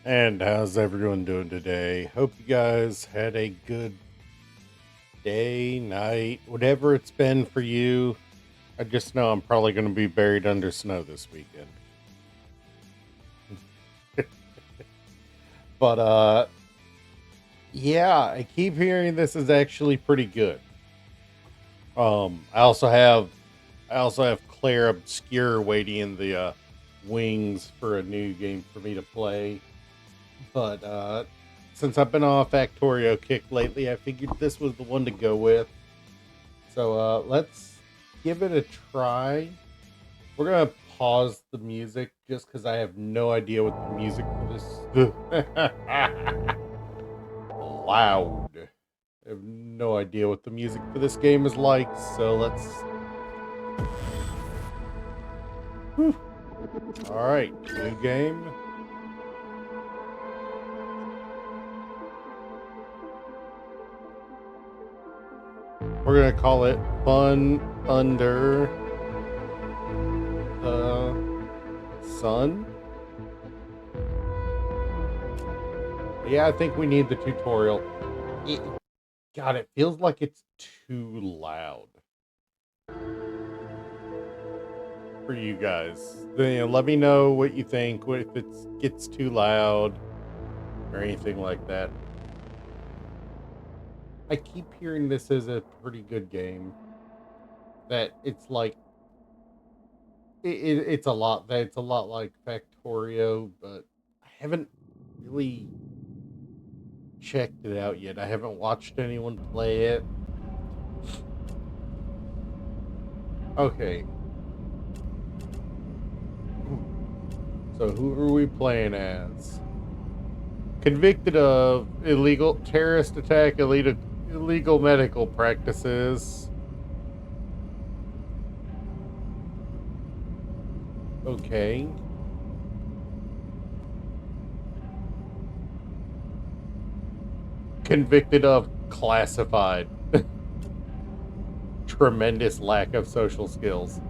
And how's everyone doing today? Hope you guys had a good day, night, whatever it's been for you. I just know I'm probably going to be buried under snow this weekend. But yeah, I keep hearing this is actually pretty good. I also have Claire Obscure waiting in the wings for a new game for me to play. But since I've been on a Factorio kick lately, I figured this was the one to go with. So let's give it a try. We're gonna pause the music just because I have no idea what the music for this loud. I have no idea what the music for this game is like. So let's. Whew. All right, new game. We're gonna call it Fun Under the Sun. Yeah, I think we need the tutorial. God, it feels like it's too loud for you guys. Let me know what you think, if it gets too loud or anything like that. I keep hearing this is a pretty good game. That it's like it's a lot. That it's a lot like Factorio, but I haven't really checked it out yet. I haven't watched anyone play it. Okay. So who are we playing as? Convicted of illegal terrorist attack, illegal medical practices. Okay. Convicted of classified. Tremendous lack of social skills.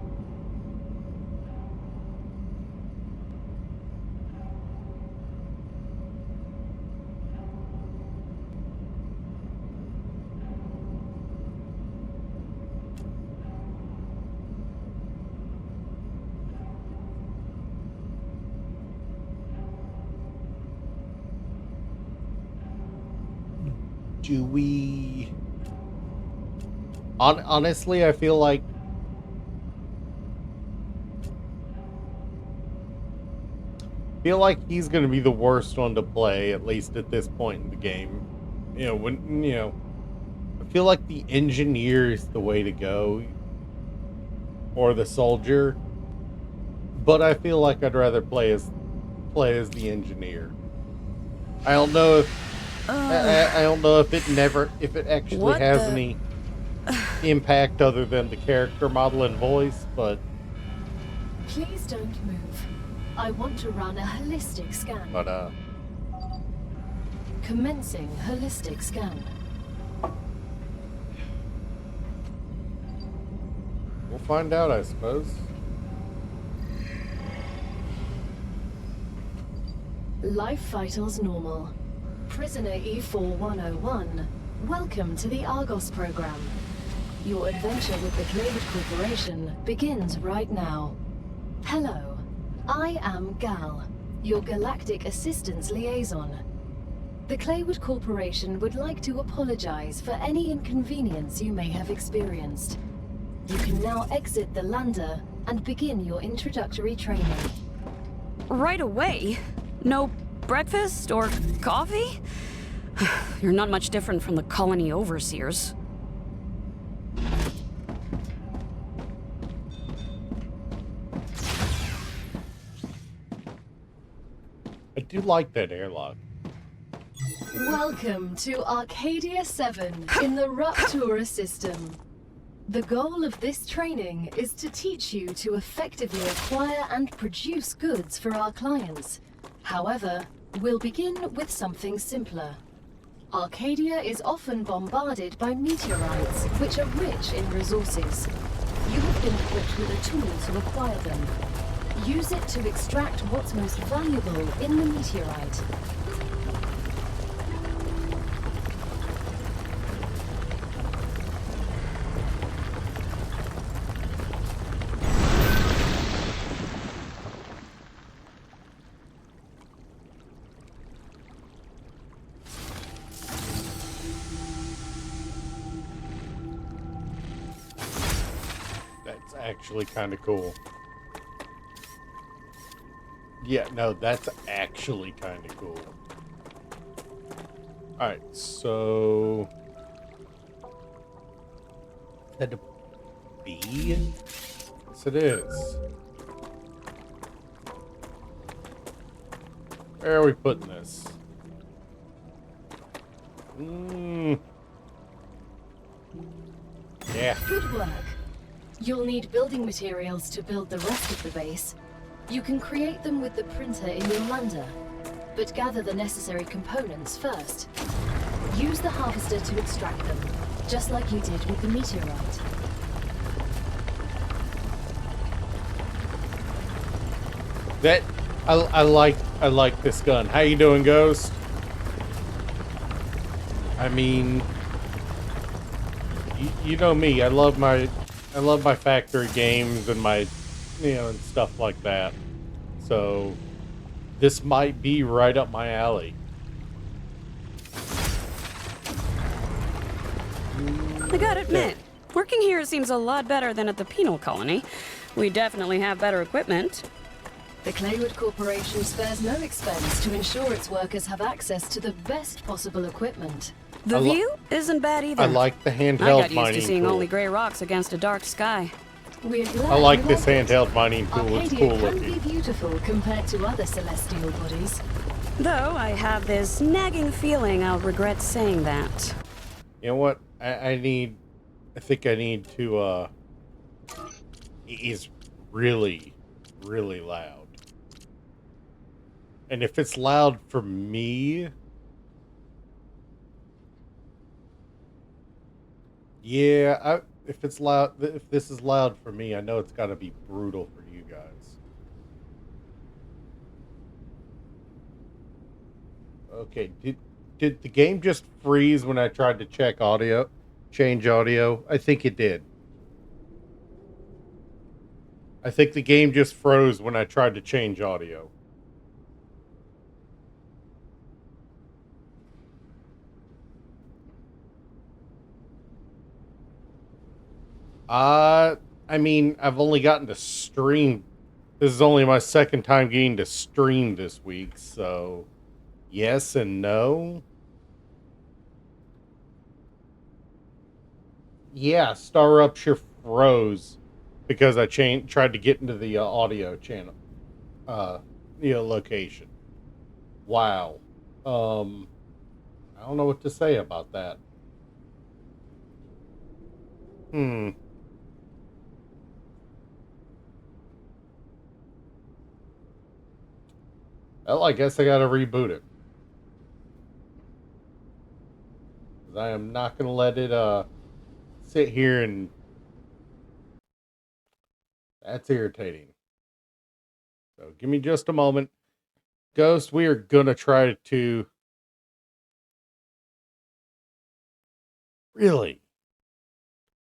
Do we honestly, I feel like he's going to be the worst one to play, at least at this point in the game. I feel like the engineer is the way to go, or the soldier, but I feel like I'd rather play as the engineer. I don't know if I don't know if it actually has any impact other than the character model and voice, but please don't move. I want to run a holistic scan. But commencing holistic scan. We'll find out, I suppose. Life vitals normal. Prisoner E4101, welcome to the Argos program. Your adventure with the Claywood Corporation begins right now. Hello, I am Gal, your Galactic Assistance Liaison. The Claywood Corporation would like to apologize for any inconvenience you may have experienced. You can now exit the lander and begin your introductory training. Right away? No breakfast or coffee? You're not much different from the colony overseers. I do like that airlock. Welcome to Arcadia 7 in the Ruptura system. The goal of this training is to teach you to effectively acquire and produce goods for our clients. However, we'll begin with something simpler. Arcadia is often bombarded by meteorites, which are rich in resources. You have been equipped with a tool to acquire them. Use it to extract what's most valuable in the meteorite. That's actually kind of cool. Yeah, no, that's actually kind of cool. Alright, so... Is that a B? Yes, it is. Where are we putting this? Yeah. Good work. You'll need building materials to build the rest of the base. You can create them with the printer in your lander, but gather the necessary components first. Use the harvester to extract them, just like you did with the meteorite. That I like this gun. How you doing, Ghost? I mean, you know me. I love my factory games and my, and stuff like that. So this might be right up my alley. I gotta admit, working here seems a lot better than at the penal colony. We definitely have better equipment. The Claywood Corporation spares no expense to ensure its workers have access to the best possible equipment. The view isn't bad either. I like the handheld I got used mining to seeing tool. only gray rocks against a dark sky. We're glad I like you this it. handheld mining tool. It's Arcadia cool can looking. be beautiful compared to other celestial bodies. Though I have this nagging feeling I'll regret saying that. You know what? I think I need to, it is really, really loud. And if it's loud for me, yeah, if it's loud, if this is loud for me, I know it's got to be brutal for you guys. Okay, did the game just freeze when I tried to change audio? I think it did. I think the game just froze when I tried to change audio. I mean, I've only gotten to stream. This is only my second time getting to stream this week, so yes and no. Yeah, Star Rupture froze because I tried to get into the audio channel, location. Wow. I don't know what to say about that. Well, I guess I gotta reboot it. 'Cause I am not gonna let it sit here and... That's irritating. So give me just a moment. Ghost, we are gonna try to... Really?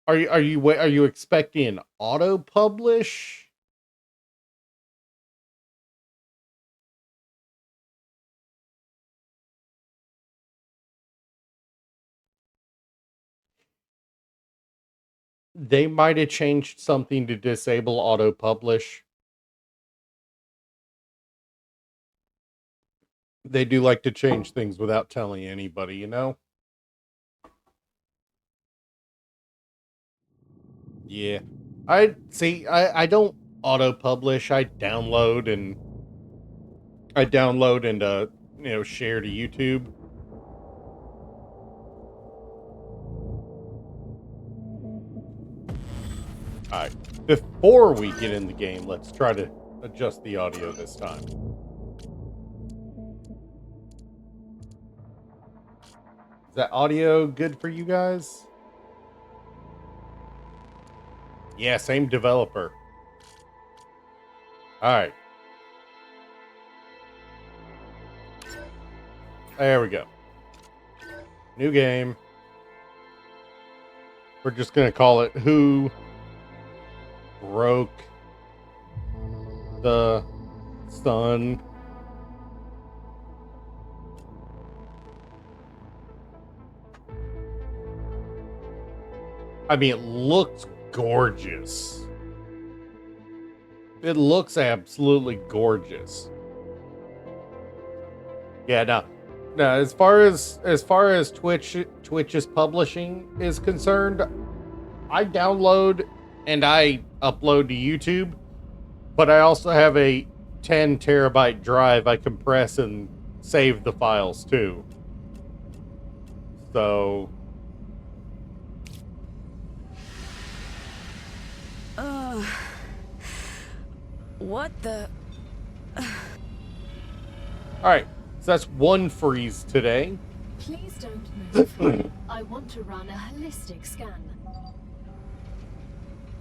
Are you expecting an auto publish? They might have changed something to disable auto publish. They do like to change things without telling anybody, you know? Yeah. I don't auto publish. I download and share to YouTube. Alright. Before we get in the game, let's try to adjust the audio this time. Is that audio good for you guys? Yeah, same developer. All right. There we go. New game. We're just going to call it Who Broke the Sun. I mean, it looks gorgeous. It looks absolutely gorgeous. Yeah, no. No, as far as Twitch's publishing is concerned, I download and I upload to YouTube, but I also have a 10 terabyte drive I compress and save the files too. So What the? all right. So that's one freeze today. Please don't move. I want to run a holistic scan.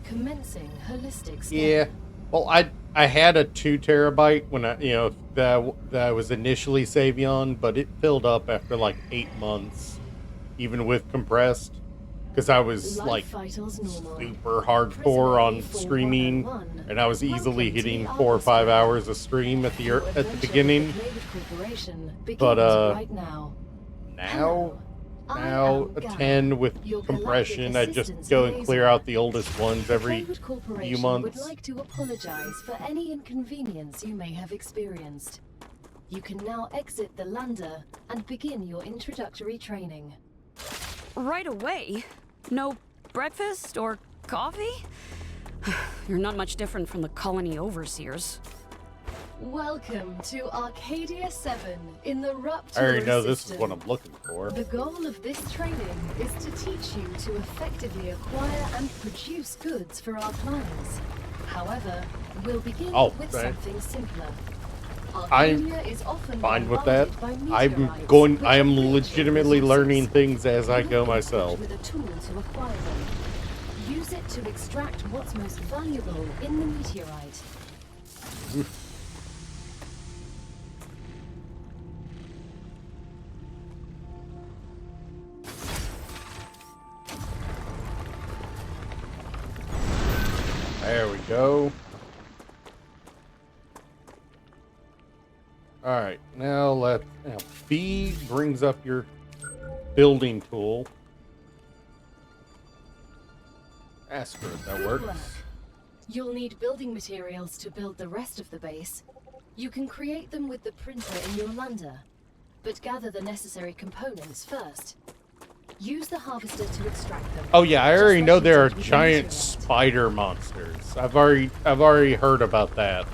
Commencing holistic scan. Yeah. Well, I had a 2 terabyte when that I was initially saving on, but it filled up after like 8 months, even with compressed, because I was like super hardcore on streaming, and I was easily hitting 4 or 5 hours of stream at the beginning. But now a 10 with compression. I just go and clear out the oldest ones every few months. Would like to apologize for any inconvenience you may have experienced. You can now exit the lander and begin your introductory training. Right away? No breakfast or coffee? You're not much different from the colony overseers. Welcome to Arcadia 7 in the Rupture I already know this is system. what I'm looking for. The goal of this training is to teach you to effectively acquire and produce goods for our clients. However, we'll begin with something simpler. Arcadia is often fine with that. bombarded by I am meteorites, legitimately which learning resources. things as I go Look myself. with a tool to acquire them. Use it to extract what's most valuable in the meteorite. There we go. Alright, now B brings up your building tool. Ask for it, that Good works. work. You'll need building materials to build the rest of the base. You can create them with the printer in your lander, but gather the necessary components first. Use the harvester to extract them. Oh yeah, I just already like know you there are did with the giant meteorite. spider monsters. I've already heard about that.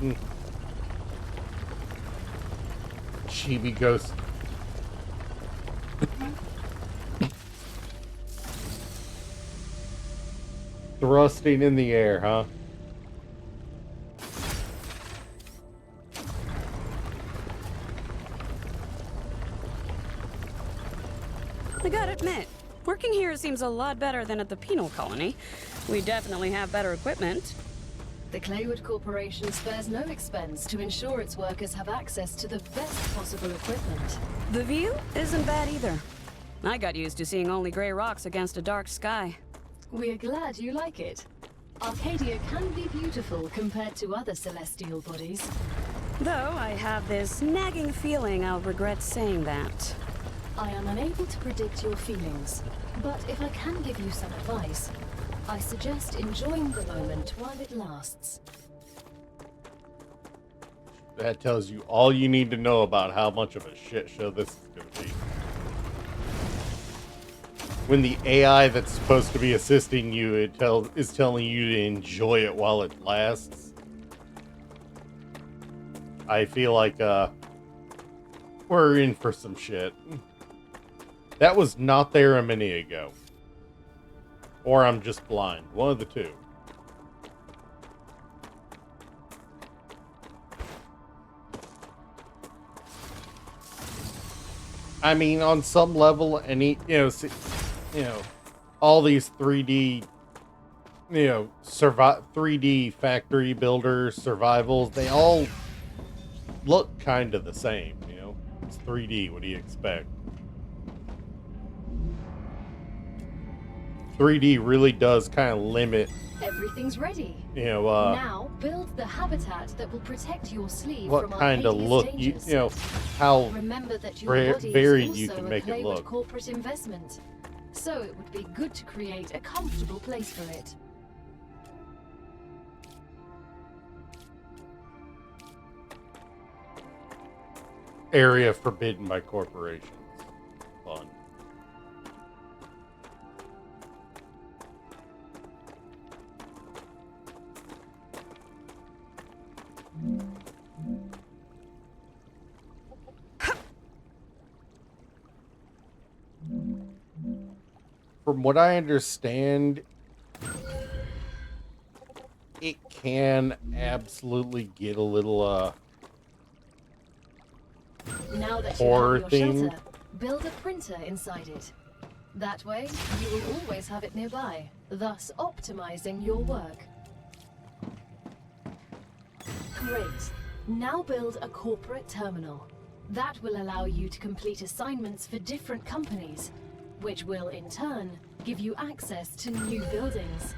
Chibi ghost. Thrusting in the air, huh? I gotta admit, working here seems a lot better than at the penal colony. We definitely have better equipment. The Claywood Corporation spares no expense to ensure its workers have access to the best possible equipment. The view isn't bad either. I got used to seeing only gray rocks against a dark sky. We're glad you like it. Arcadia can be beautiful compared to other celestial bodies. Though I have this nagging feeling I'll regret saying that. I am unable to predict your feelings, but if I can give you some advice, I suggest enjoying the moment while it lasts. That tells you all you need to know about how much of a shit show this is going to be. When the AI that's supposed to be assisting you is telling you to enjoy it while it lasts, I feel like we're in for some shit. That was not there a minute ago. Or I'm just blind. One of the two. I mean, on some level, all these 3D survive 3D factory builders, survivals, they all look kind of the same, It's 3D, what do you expect? 3D really does kind of limit, Everything's ready. uh, Now build the habitat that will protect your sleeve what from kind of Arcadia's look, dangers. how Remember that your body varied is you also can a make it Clayward look. corporate investment, so it would be good to create a comfortable place for it. Area forbidden by corporations. Fun. From what I understand, it can absolutely get a little Now that horror you have your themed. shelter, build a printer inside it. That way, you will always have it nearby, thus optimizing your work. Great. Now build a corporate terminal. That will allow you to complete assignments for different companies, which will, in turn, give you access to new buildings.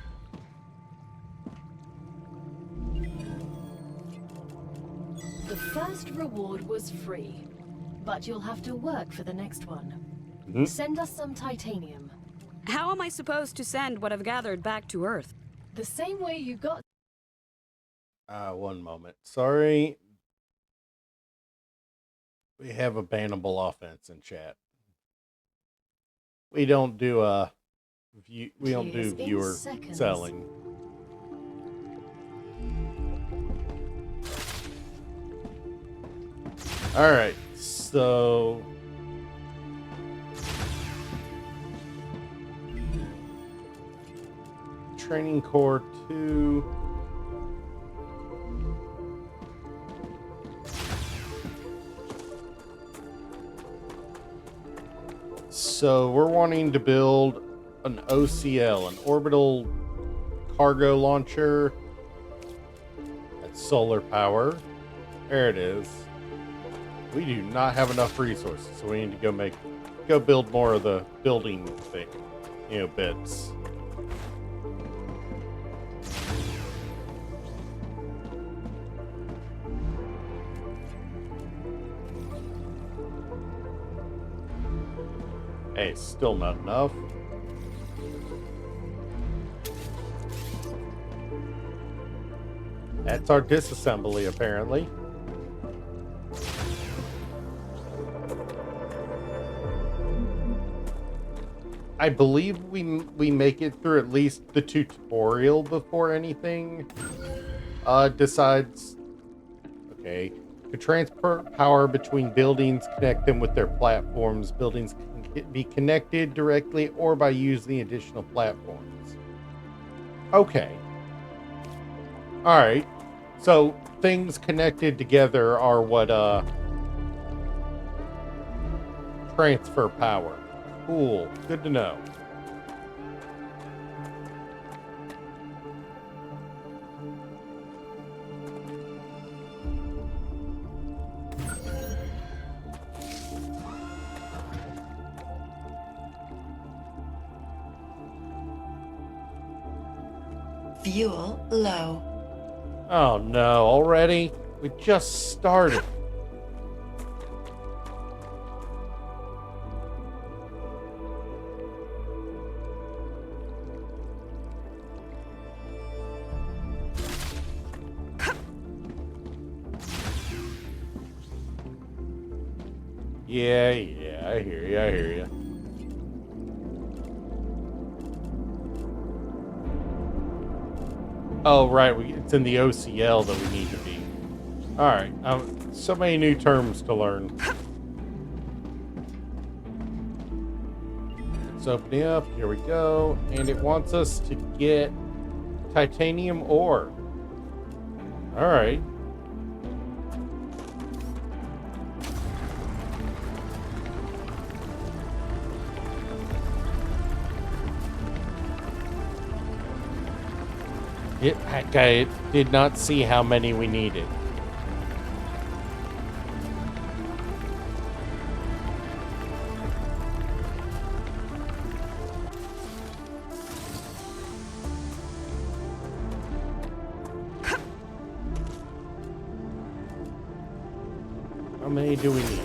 The first reward was free, but you'll have to work for the next one. Send us some titanium. How am I supposed to send what I've gathered back to Earth? The same way you got. One moment. Sorry. We have a bannable offense in chat. We don't do we don't do Here's in viewer seconds. selling. All right. So Training Core 2. So we're wanting to build an OCL, an orbital cargo launcher. That's solar power. There it is. We do not have enough resources, so we need to go build more of the building thing, bits. Hey, still not enough. That's our disassembly, apparently. I believe we make it through at least the tutorial before anything decides. Okay. To transport power between buildings, connect them with their platforms. Buildings can be connected directly or by using additional platforms. Okay. All right. So things connected together are what transfer power. Cool. Good to know. Fuel low. Oh no, already? We just started. Yeah, I hear you. Oh, right, it's in the OCL that we need to be. Alright, so many new terms to learn. It's opening up, here we go, and it wants us to get titanium ore. Alright. I did not see how many we needed. How many do we need?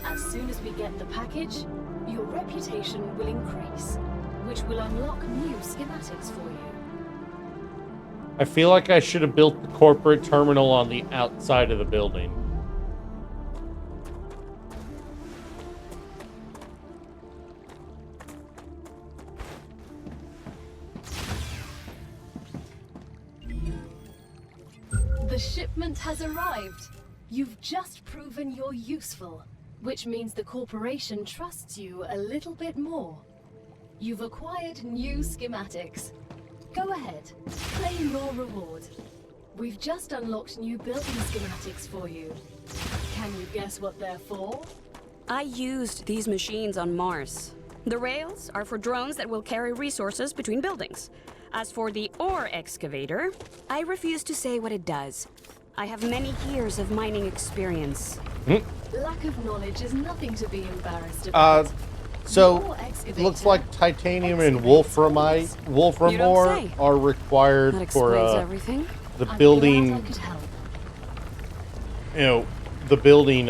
As soon as we get the package, your reputation will increase, which will unlock new schematics for you. I feel like I should have built the corporate terminal on the outside of the building. The shipment has arrived. You've just proven you're useful, which means the corporation trusts you a little bit more. You've acquired new schematics. Go ahead, claim your reward. We've just unlocked new building schematics for you. Can you guess what they're for? I used these machines on Mars. The rails are for drones that will carry resources between buildings. As for the ore excavator, I refuse to say what it does. I have many years of mining experience. Lack of knowledge is nothing to be embarrassed about. So, looks like titanium and wolfram You don't ore say. are required That for explains everything. the I'm building, glad I could help. the building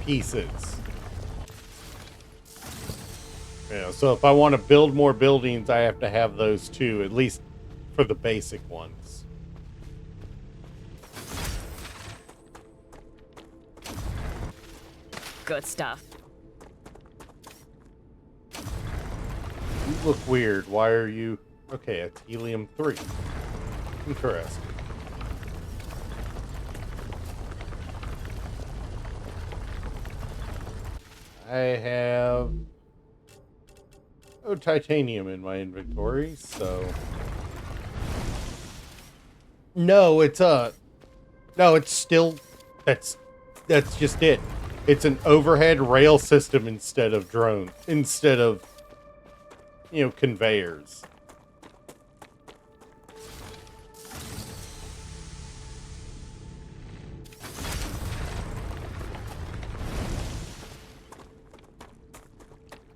pieces. So if I want to build more buildings, I have to have those too, at least for the basic ones. Good stuff. You look weird. Why are you... Okay, it's helium-3. Interesting. I have no titanium in my inventory, so... No, it's still... That's just it. It's an overhead rail system instead of drone. Instead of, conveyors.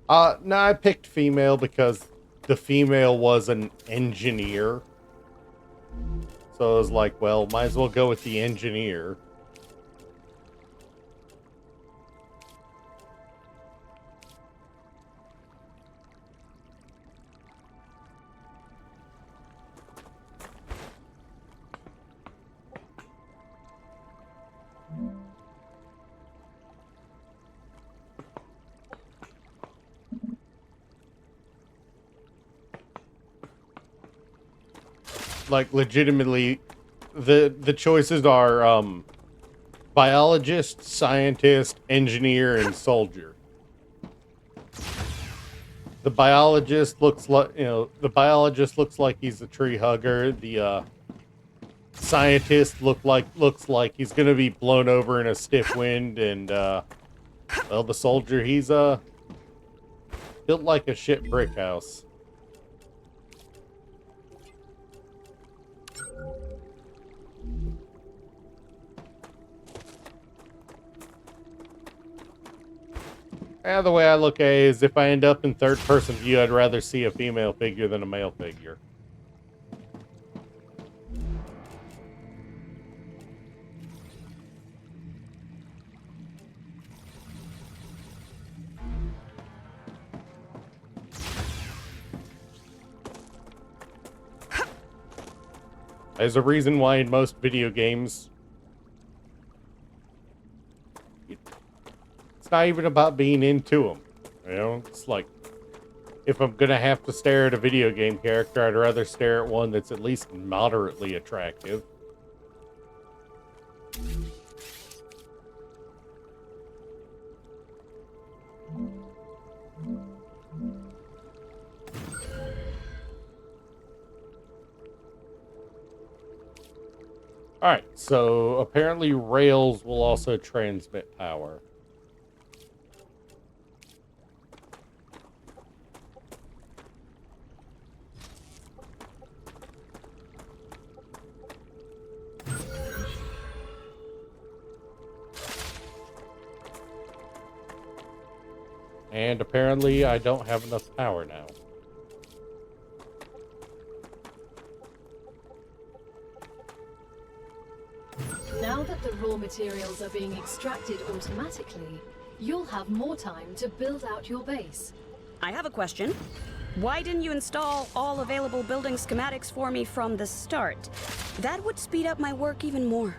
No, I picked female because the female was an engineer. So I was like, well, might as well go with the engineer. Like, legitimately, the choices are biologist, scientist, engineer, and soldier. The biologist looks like he's a tree hugger. The scientist looks like he's gonna be blown over in a stiff wind, and well, the soldier, he's built like a shit brick house. The way I look at it is, if I end up in third-person view, I'd rather see a female figure than a male figure. There's a reason why in most video games, it's not even about being into them. It's like, if I'm gonna have to stare at a video game character, I'd rather stare at one that's at least moderately attractive. Alright, so apparently rails will also transmit power. And apparently I don't have enough power now. Now that the raw materials are being extracted automatically, you'll have more time to build out your base. I have a question. Why didn't you install all available building schematics for me from the start? That would speed up my work even more.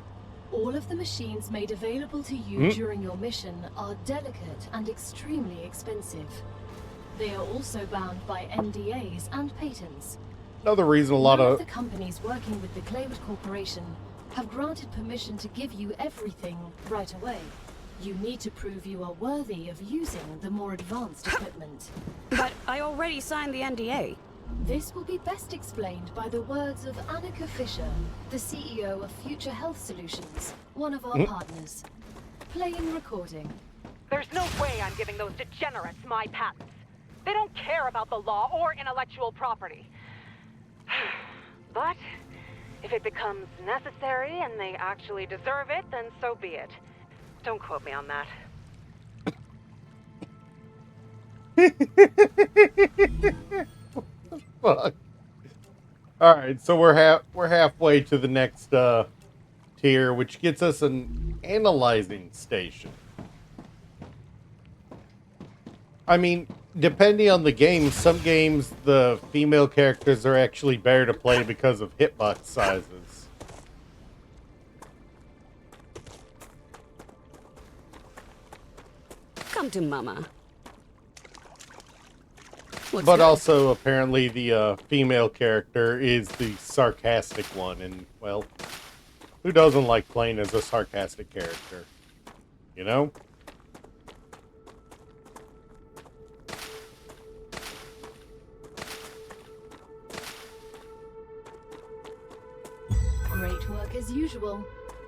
All of the machines made available to you during your mission are delicate and extremely expensive. They are also bound by NDAs and patents. Another reason a lot None of of the companies working with the Claywood Corporation have granted permission to give you everything right away. You need to prove you are worthy of using the more advanced equipment. But I already signed the NDA. This will be best explained by the words of Annika Fisher, the CEO of Future Health Solutions, one of our partners. Playing recording. There's no way I'm giving those degenerates my patents. They don't care about the law or intellectual property. But if it becomes necessary and they actually deserve it, then so be it. Don't quote me on that. fuck. All right, so we're halfway to the next tier, which gets us an analyzing station. I mean, depending on the game, some games the female characters are actually better to play because of hitbox sizes. Come to mama. Looks But good. also, apparently, the female character is the sarcastic one, and, well, who doesn't like playing as a sarcastic character? You know? Great work as usual.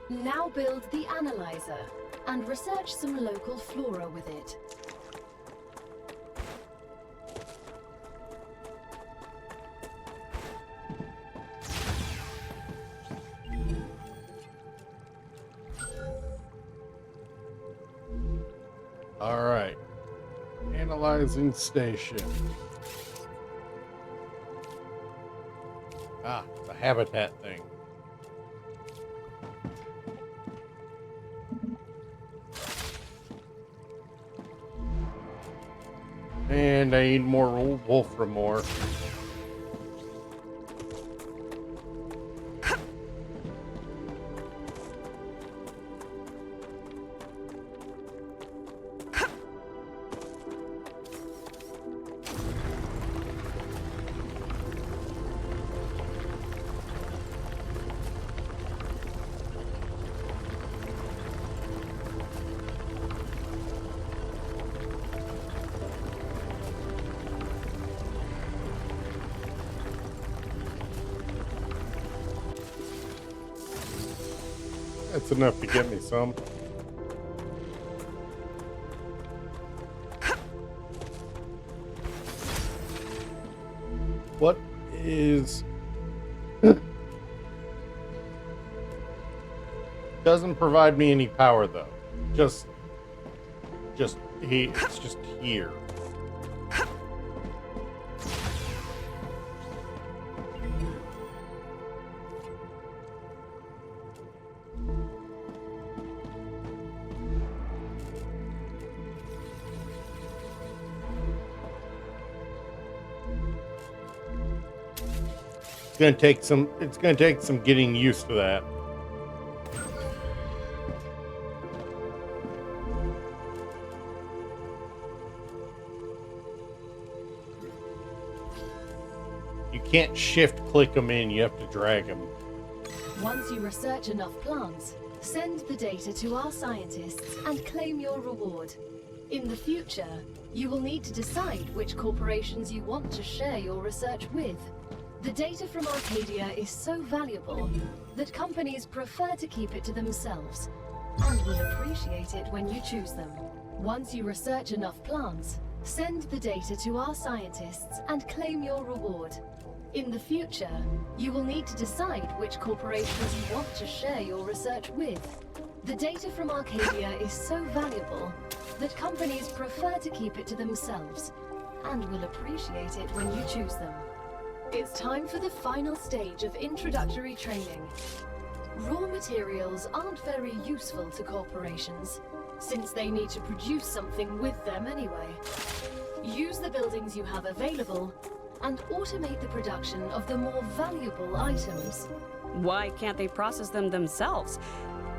Now build the analyzer and research some local flora with it. All right. Analyzing station. Ah, the habitat thing. And I need more Wolfram ore. That's enough to get me some. What is... Doesn't provide me any power, though. It's just here. It's gonna take some getting used to that. You can't shift click them in, you have to drag them. Once you research enough plants, send the data to our scientists and claim your reward. In the future, you will need to decide which corporations you want to share your research with. The data from Arcadia is so valuable that companies prefer to keep it to themselves and will appreciate it when you choose them. Once you research enough plants, send the data to our scientists and claim your reward. In the future, you will need to decide which corporations you want to share your research with. The data from Arcadia is so valuable that companies prefer to keep it to themselves and will appreciate it when you choose them. It's time for the final stage of introductory training. Raw materials aren't very useful to corporations, since they need to produce something with them anyway. Use the buildings you have available and automate the production of the more valuable items. Why can't they process them themselves?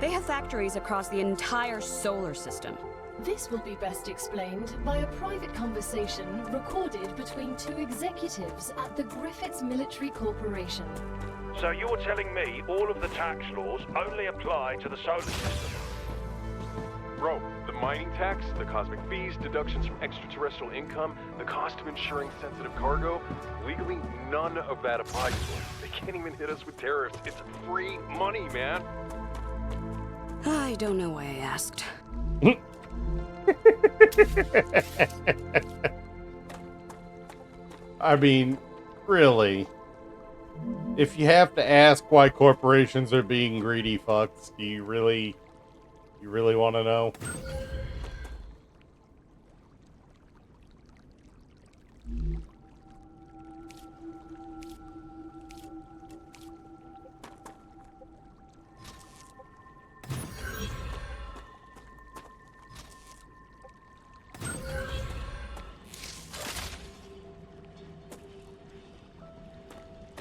They have factories across the entire solar system. This will be best explained by a private conversation recorded between two executives at the Griffiths Military Corporation. So you're telling me all of the tax laws only apply to the solar system? Bro, the mining tax, the cosmic fees, deductions from extraterrestrial income, the cost of insuring sensitive cargo, legally none of that applies to us. They can't even hit us with tariffs. It's free money, man. I don't know why I asked. I mean, really? If you have to ask why corporations are being greedy fucks, do you really want to know?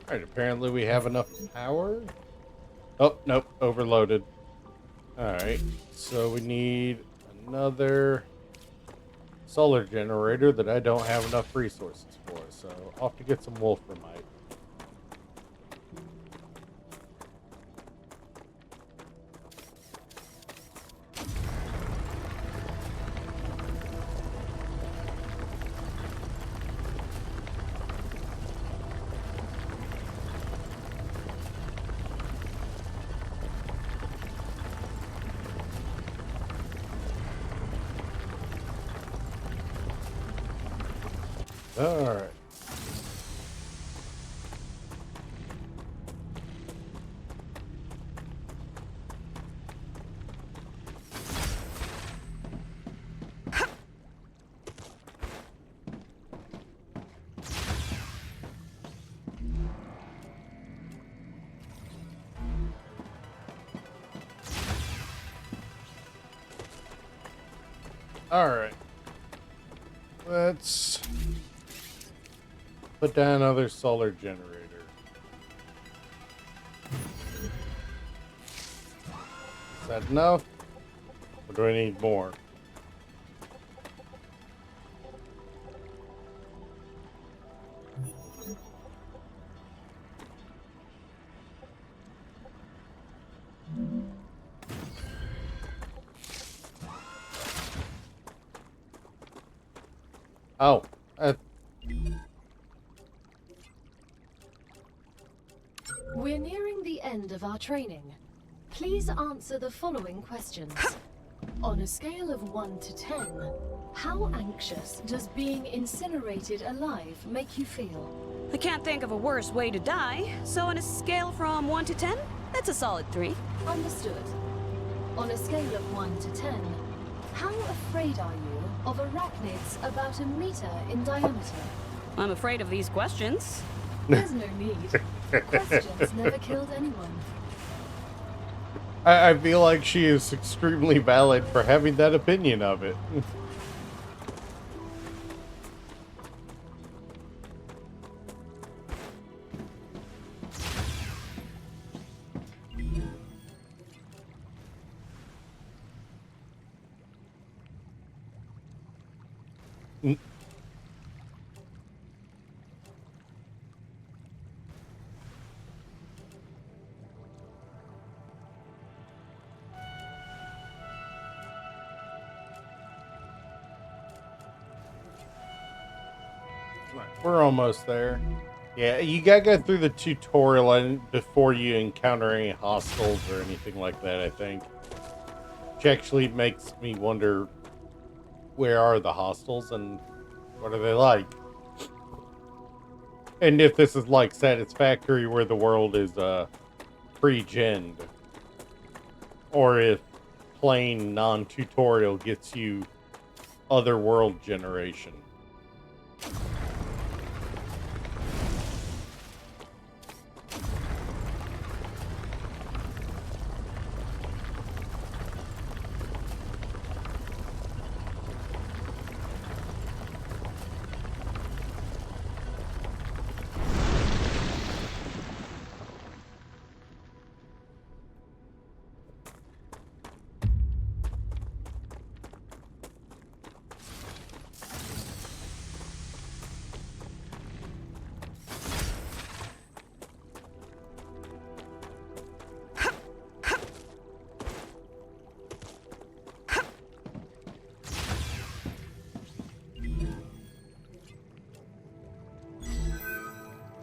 Alright, apparently we have enough power. Oh, nope, overloaded. Alright, so we need another solar generator that I don't have enough resources for, so I'll have to get some wolframite. Alright. Alright. Let's put down another solar generator. Is that enough? Or do I need more? Oh, We're nearing the end of our training. Please answer the following questions. On a scale of 1 to 10, how anxious does being incinerated alive make you feel? I can't think of a worse way to die, so on a scale from 1 to 10, that's a solid 3. Understood. On a scale of 1 to 10, how afraid are you of arachnids about a meter in diameter? I'm afraid of these questions. There's no need. Questions never killed anyone. I feel like she is extremely valid for having that opinion of it. We're almost there. Yeah, you gotta go through the tutorial before you encounter any hostiles or anything like that, I think. Which actually makes me wonder, where are the hostiles and what are they like? And if this is like Satisfactory, where the world is pre-genned. Or if plain non-tutorial gets you other world generation.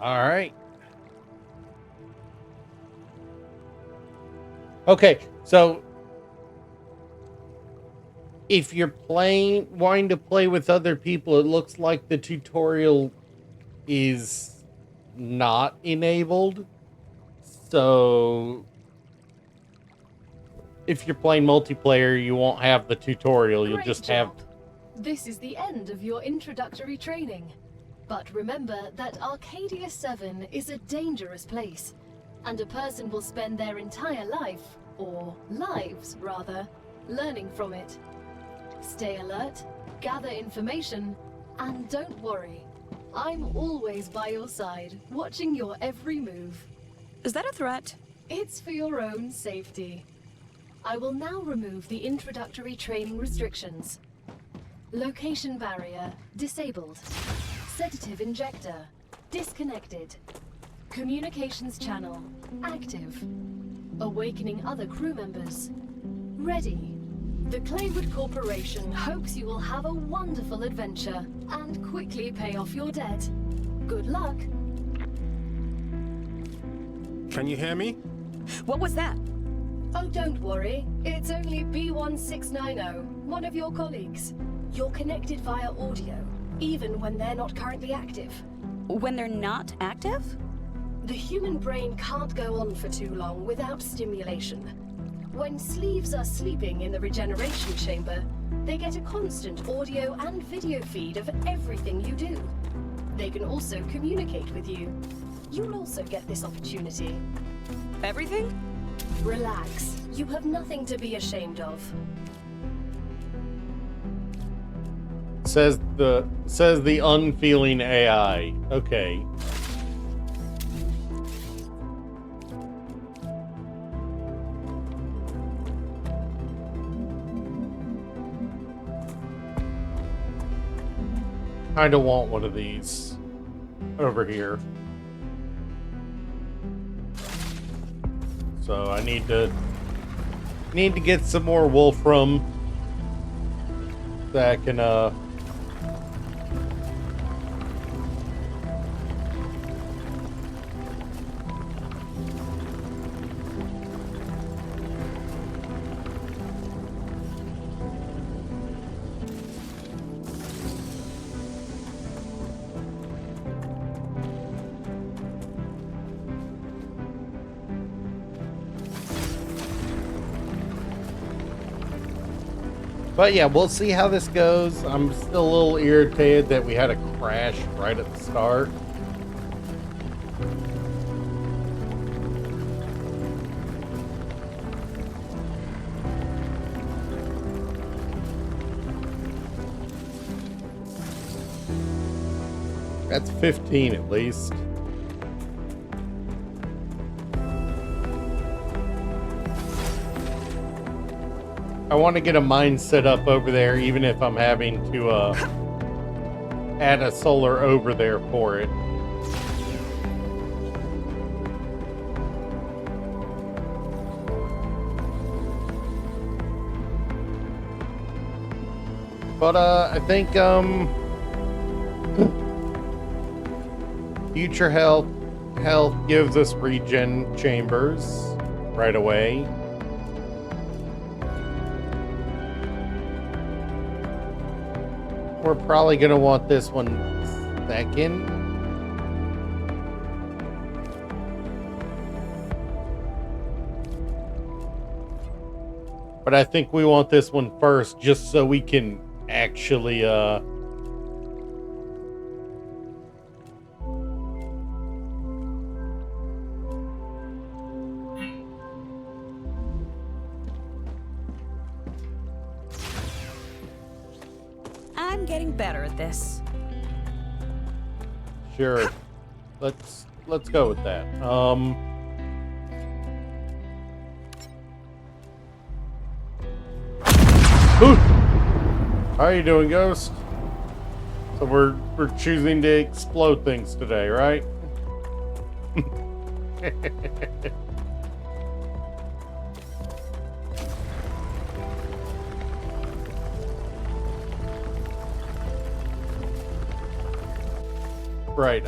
All right. Okay, so if you're wanting to play with other people, it looks like the tutorial is not enabled. So if you're playing multiplayer, you won't have the tutorial. You'll Great just job. This is the end of your introductory training. But remember that Arcadia 7 is a dangerous place, and a person will spend their entire life, or lives rather, learning from it. Stay alert, gather information, and don't worry. I'm always by your side, watching your every move. Is that a threat? It's for your own safety. I will now remove the introductory training restrictions. Location barrier disabled. Sedative injector disconnected. Communications channel active. Awakening other crew members ready. The Claywood Corporation hopes you will have a wonderful adventure and quickly pay off your debt. Good luck. Can you hear me? What was that? Oh, don't worry. It's only B1690, one of your colleagues. You're connected via audio, even when they're not currently active. When they're not active? The human brain can't go on for too long without stimulation. When sleeves are sleeping in the regeneration chamber, they get a constant audio and video feed of everything you do. They can also communicate with you. You'll also get this opportunity. Everything? Relax. You have nothing to be ashamed of. Says the unfeeling AI. Okay. Kinda want one of these over here. So I need to get some more Wolfram that I can But yeah, we'll see how this goes. I'm still a little irritated that we had a crash right at the start. That's 15 at least. I want to get a mine set up over there, even if I'm having to add a solar over there for it. But I think Future Health gives us regen chambers right away. We're probably going to want this one second. But I think we want this one first, just so we can actually I'm getting better at this. sure. Let's go with that. Ooh. How are you doing, Ghost? So we're choosing to explode things today, right? Right,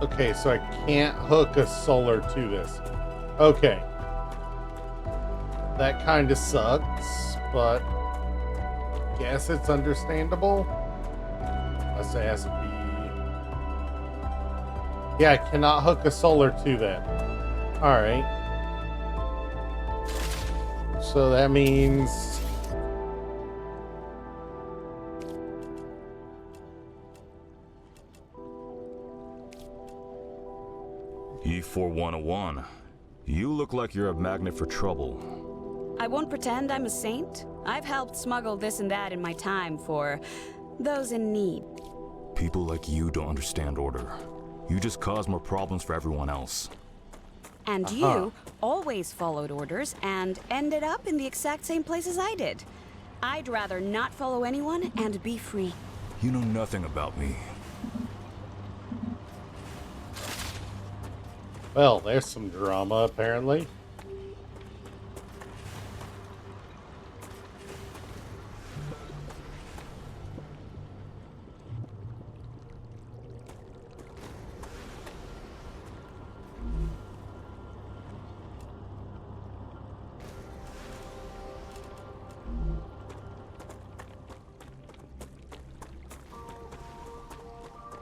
okay, so I can't hook a solar to this. Okay. That kind of sucks, but guess it's understandable. Unless it has to be... Yeah, I cannot hook a solar to that. Alright. So that means... E4101. You look like you're a magnet for trouble. I won't pretend I'm a saint. I've helped smuggle this and that in my time for those in need. People like you don't understand order. You just cause more problems for everyone else. And you always followed orders and ended up in the exact same place as I did. I'd rather not follow anyone and be free. You know nothing about me. Well, there's some drama, apparently.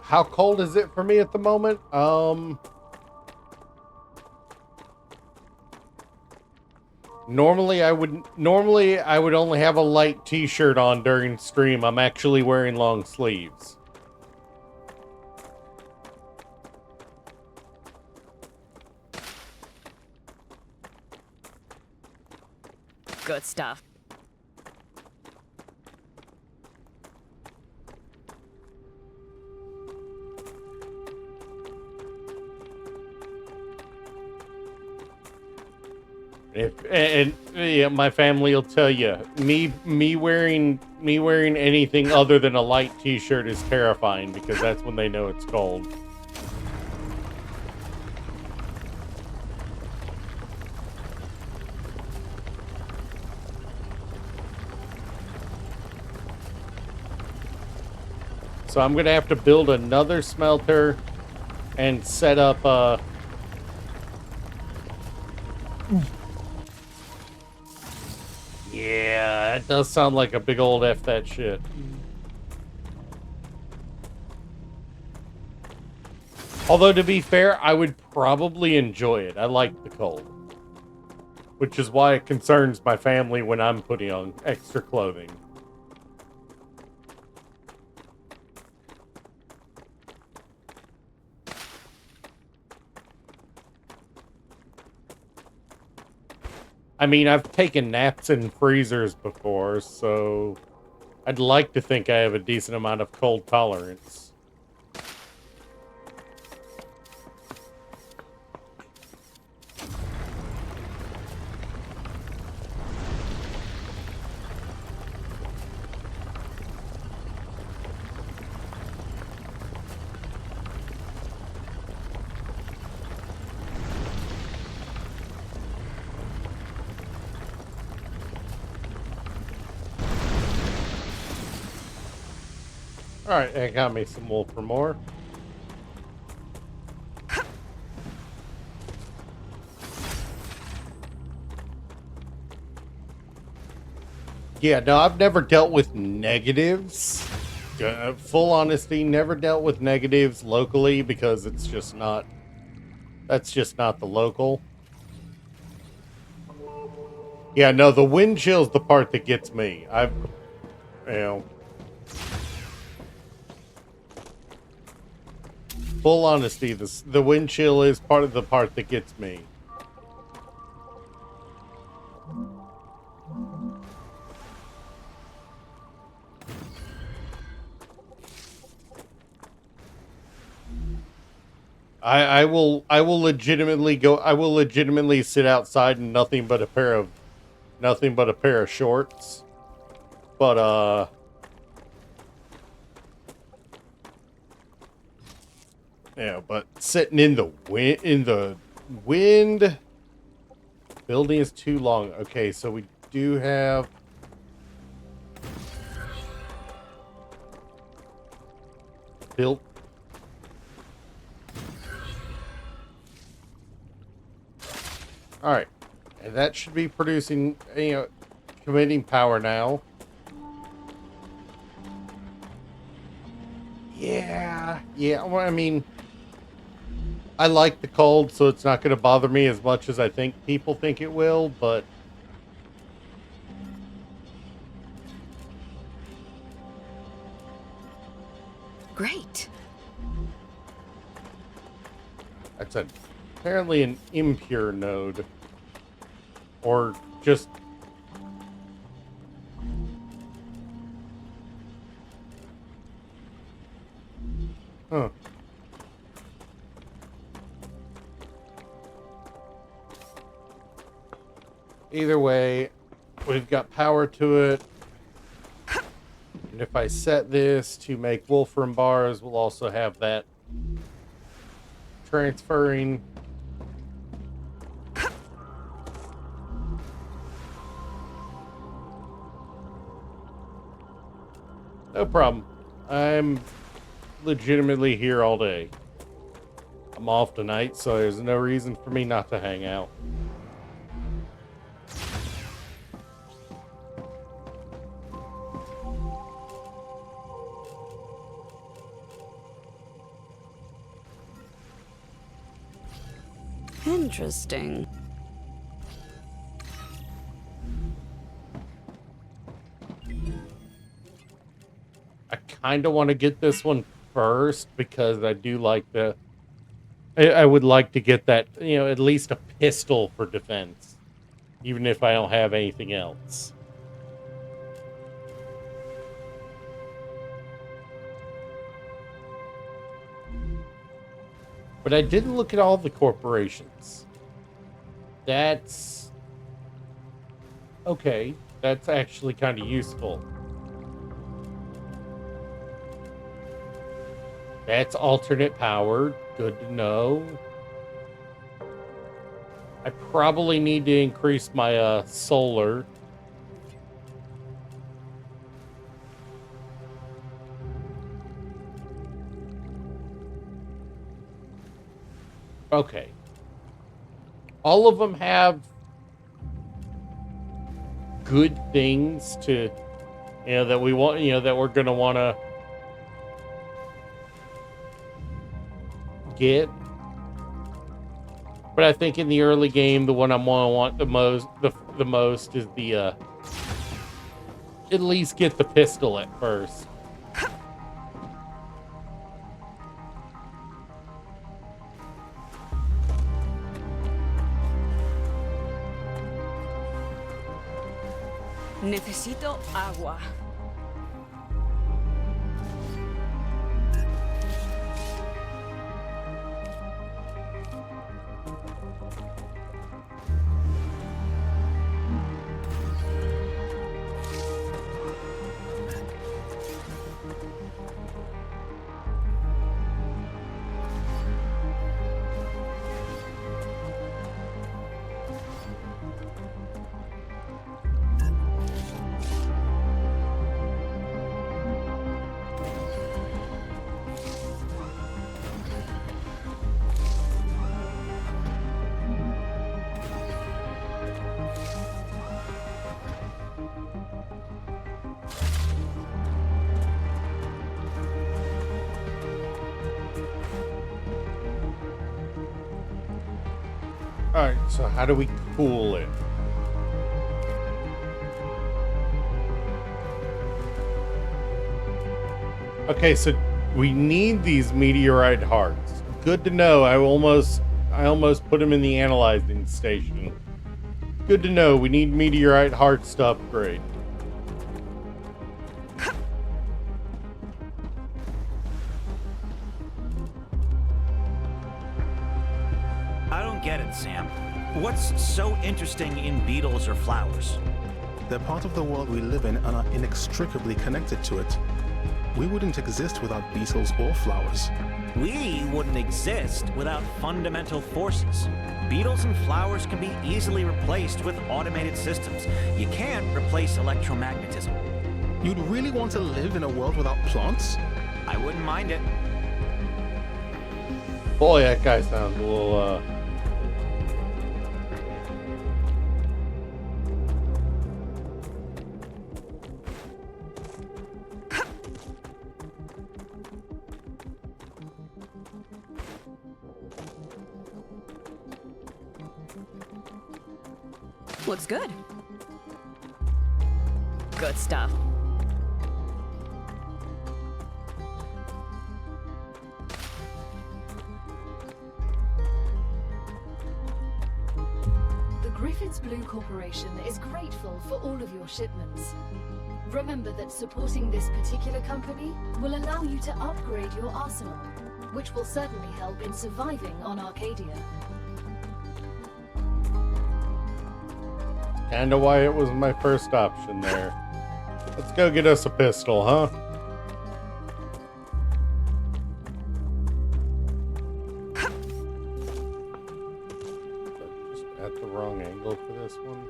How cold is it for me at the moment? Normally I would only have a light t-shirt on during stream. I'm actually wearing long sleeves. Good stuff. Yeah, my family will tell you, me wearing anything other than a light t-shirt is terrifying because that's when they know it's cold. So I'm gonna have to build another smelter and set up yeah, it does sound like a big old F that shit. Although, to be fair, I would probably enjoy it. I like the cold. Which is why it concerns my family when I'm putting on extra clothing. I mean, I've taken naps in freezers before, so I'd like to think I have a decent amount of cold tolerance. Alright, that got me some wool for more. Yeah, no, I've never dealt with negatives. Full honesty, never dealt with negatives locally because it's just not. That's just not the local. Yeah, no, the wind chill's the part that gets me. Full honesty, the wind chill is part of the part that gets me. I will legitimately sit outside in nothing but a pair of shorts. But yeah, but sitting in the wind building is too long. Okay, so we do have built. All right, and that should be producing, committing power now. Yeah. Well, I mean, I like the cold, so it's not going to bother me as much as I think people think it will, but Great. that's apparently an impure node. Or just... Huh. Either way, we've got power to it. And if I set this to make Wolfram bars, we'll also have that transferring. No problem. I'm legitimately here all day. I'm off tonight, so there's no reason for me not to hang out. Interesting. I kind of want to get this one first because I do like the... I would like to get that, at least a pistol for defense. Even if I don't have anything else. But I didn't look at all the corporations. That's... okay. That's actually kind of useful. That's alternate power. Good to know. I probably need to increase my solar. Okay. All of them have good things to, that we want, that we're going to want to get. But I think in the early game, the one I'm going to want the most is the, at least get the pistol at first. Necesito agua. Alright, so how do we cool it? Okay, so we need these meteorite hearts. Good to know. I almost put them in the analyzing station. Good to know. We need meteorite hearts to upgrade. I don't get it, Sam. What's so interesting in beetles or flowers? They're part of the world we live in and are inextricably connected to it. We wouldn't exist without beetles or flowers. We wouldn't exist without fundamental forces. Beetles and flowers can be easily replaced with automated systems. You can't replace electromagnetism. You'd really want to live in a world without plants? I wouldn't mind it. Boy, that guy sounds a little, Looks good. Good stuff. The Griffiths Blue Corporation is grateful for all of your shipments. Remember that supporting this particular company will allow you to upgrade your arsenal, which will certainly help in surviving on Arcadia. kinda why it was my first option there. Let's go get us a pistol, huh? Just at the wrong angle for this one.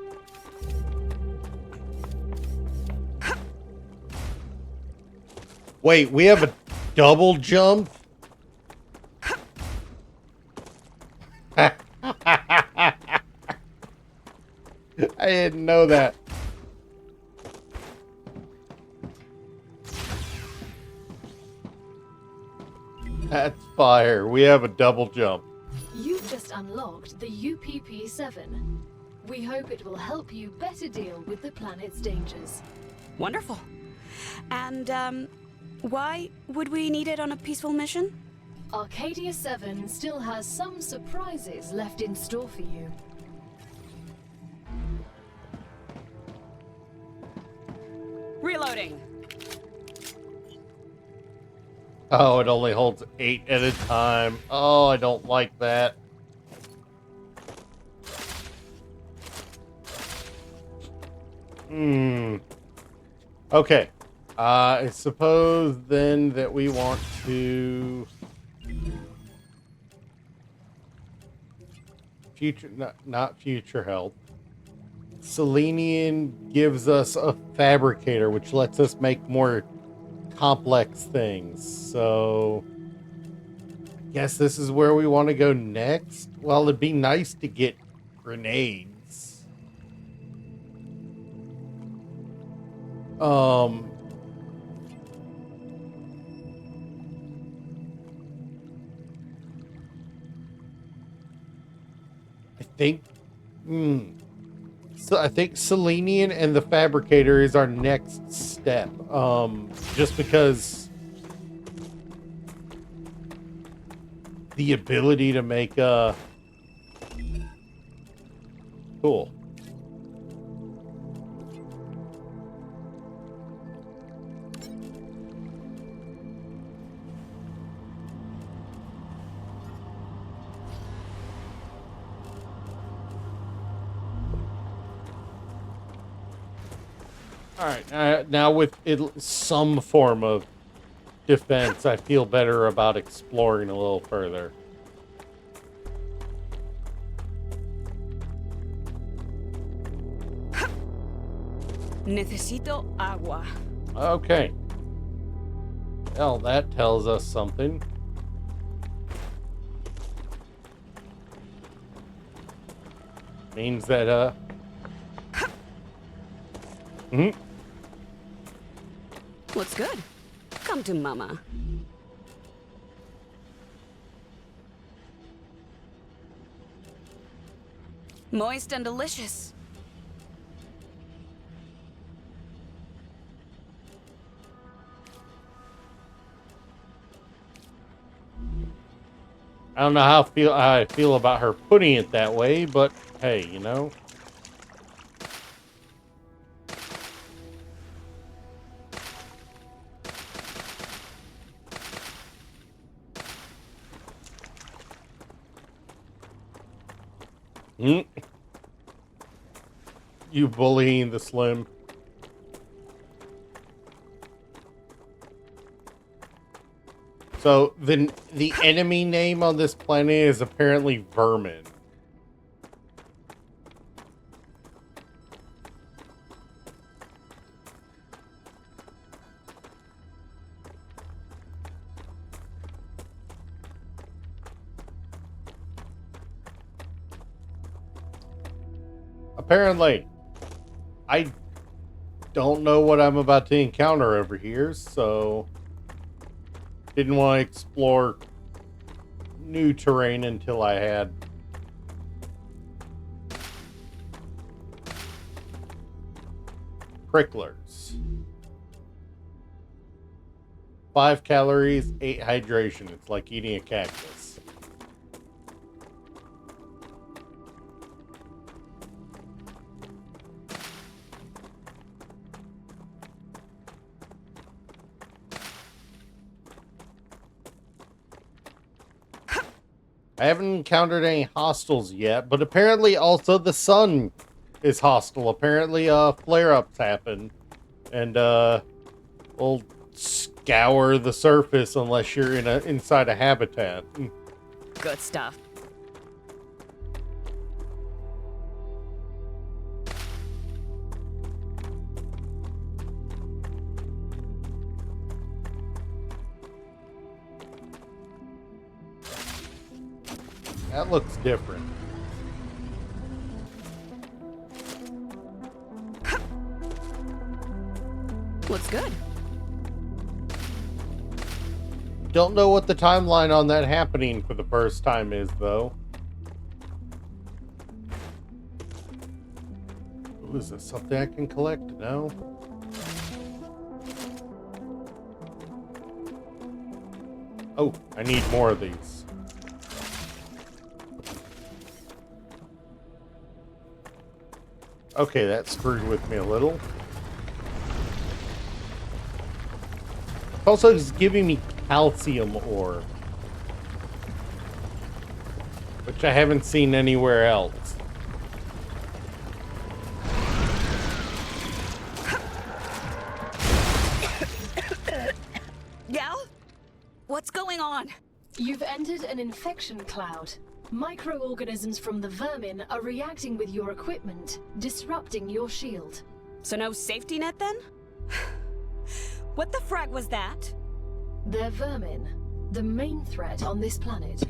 Wait, we have a double jump? I didn't know that. That's fire. We have a double jump. You've just unlocked the UPP-7. We hope it will help you better deal with the planet's dangers. Wonderful. And, why would we need it on a peaceful mission? Arcadia 7 still has some surprises left in store for you. Reloading. Oh, it only holds 8 at a time. Oh, I don't like that. Okay. I suppose then that we want to future, not future help. Selenian gives us a fabricator, which lets us make more complex things. So I guess this is where we want to go next. Well, it'd be nice to get grenades. I think Selenian and the Fabricator is our next step. Just because the ability to make cool. All right, now with some form of defense, I feel better about exploring a little further. Necesito agua. Okay. Well, that tells us something. Means that, Looks good. Come to mama. Moist and delicious. I don't know how I feel about her putting it that way, but hey, you know. You bullying the Slim. So the enemy name on this planet is apparently Vermin. Apparently, I don't know what I'm about to encounter over here, so didn't want to explore new terrain until I had pricklers. 5 calories, 8 hydration. It's like eating a cactus. I haven't encountered any hostiles yet, but apparently also the sun is hostile. Apparently, flare-ups happen, and will scour the surface unless you're inside a habitat. Good stuff. That looks different. Looks good. Don't know what the timeline on that happening for the first time is, though. Ooh, is this something I can collect? No. Oh, I need more of these. Okay, that screwed with me a little. It's also just giving me calcium ore, which I haven't seen anywhere else. Gal? What's going on? You've entered an infection cloud. Microorganisms from the vermin are reacting with your equipment, disrupting your shield. So no safety net then? What the frag was that? They're vermin, the main threat on this planet.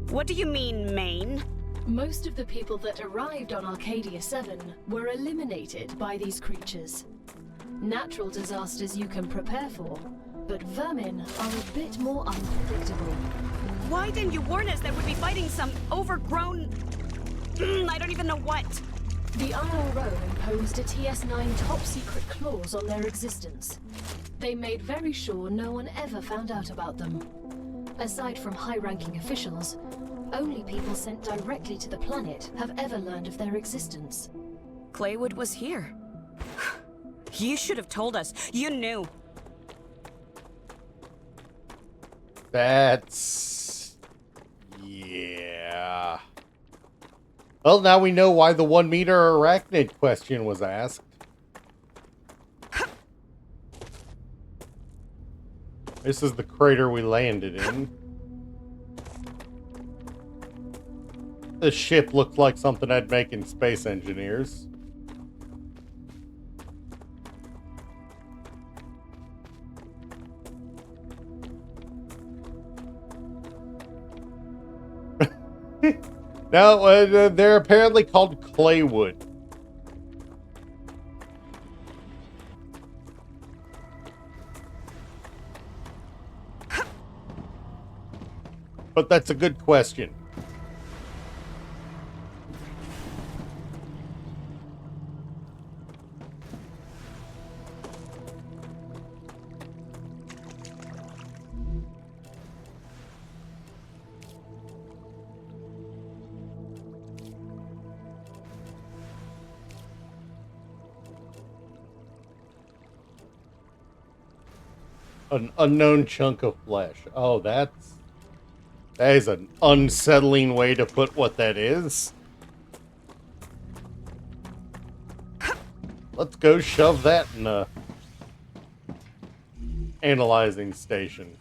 What do you mean, main? Most of the people that arrived on Arcadia 7 were eliminated by these creatures. Natural disasters you can prepare for, but vermin are a bit more unpredictable. Why didn't you warn us that we'd be fighting some overgrown... I don't even know what. The IRO imposed a TS9 top-secret clause on their existence. They made very sure no one ever found out about them. Aside from high-ranking officials, only people sent directly to the planet have ever learned of their existence. Claywood was here. You should have told us. You knew. That's... yeah. Well, now we know why the 1 meter arachnid question was asked. This is the crater we landed in. This ship looked like something I'd make in Space Engineers. No, they're apparently called Claywood. But that's a good question. An unknown chunk of flesh. Oh, that is an unsettling way to put what that is. Let's go shove that in a analyzing station.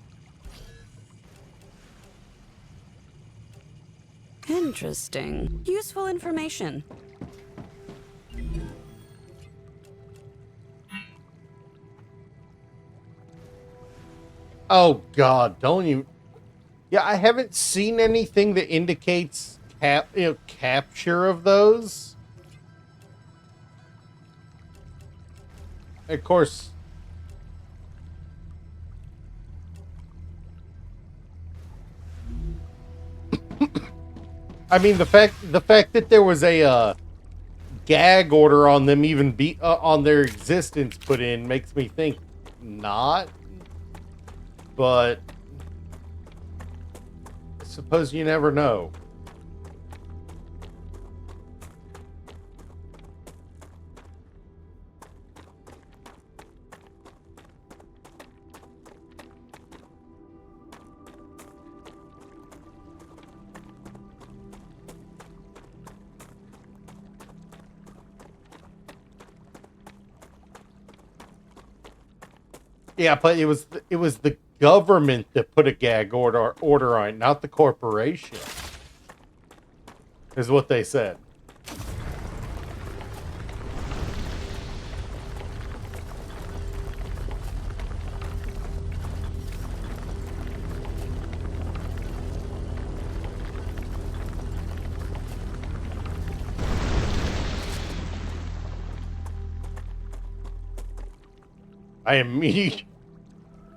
Interesting. Useful information. Oh God, don't you? Yeah, I haven't seen anything that indicates capture of those. Of course. I mean, the fact that there was a gag order on them, even on their existence put in, makes me think not. But I suppose you never know. Yeah, but it was the government that put a gag order on it, not the corporation. Is what they said.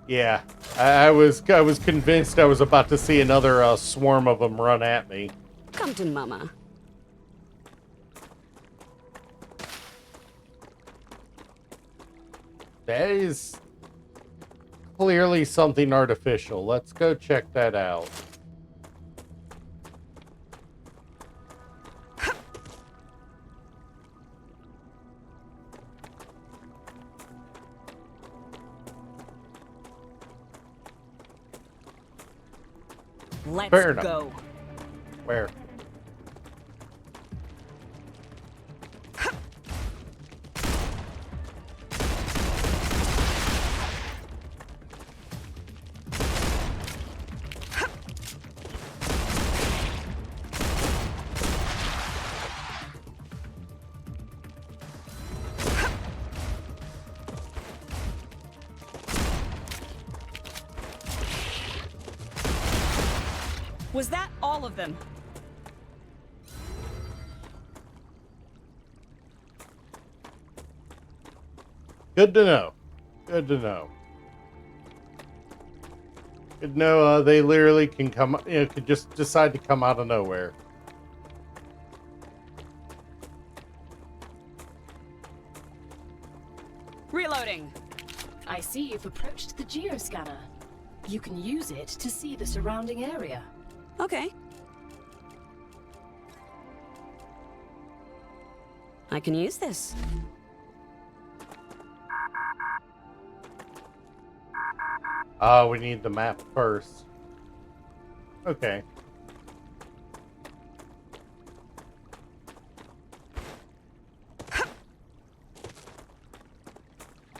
Yeah, I was convinced I was about to see another swarm of them run at me. Come to Mama. That is clearly something artificial. Let's go check that out. Let's Fair enough. go. Where? Was that all of them? Good to know. Good to know. Good to know they literally can come, could just decide to come out of nowhere. Reloading. I see you've approached the geoscanner. You can use it to see the surrounding area. Okay. I can use this. Oh, we need the map first. Okay.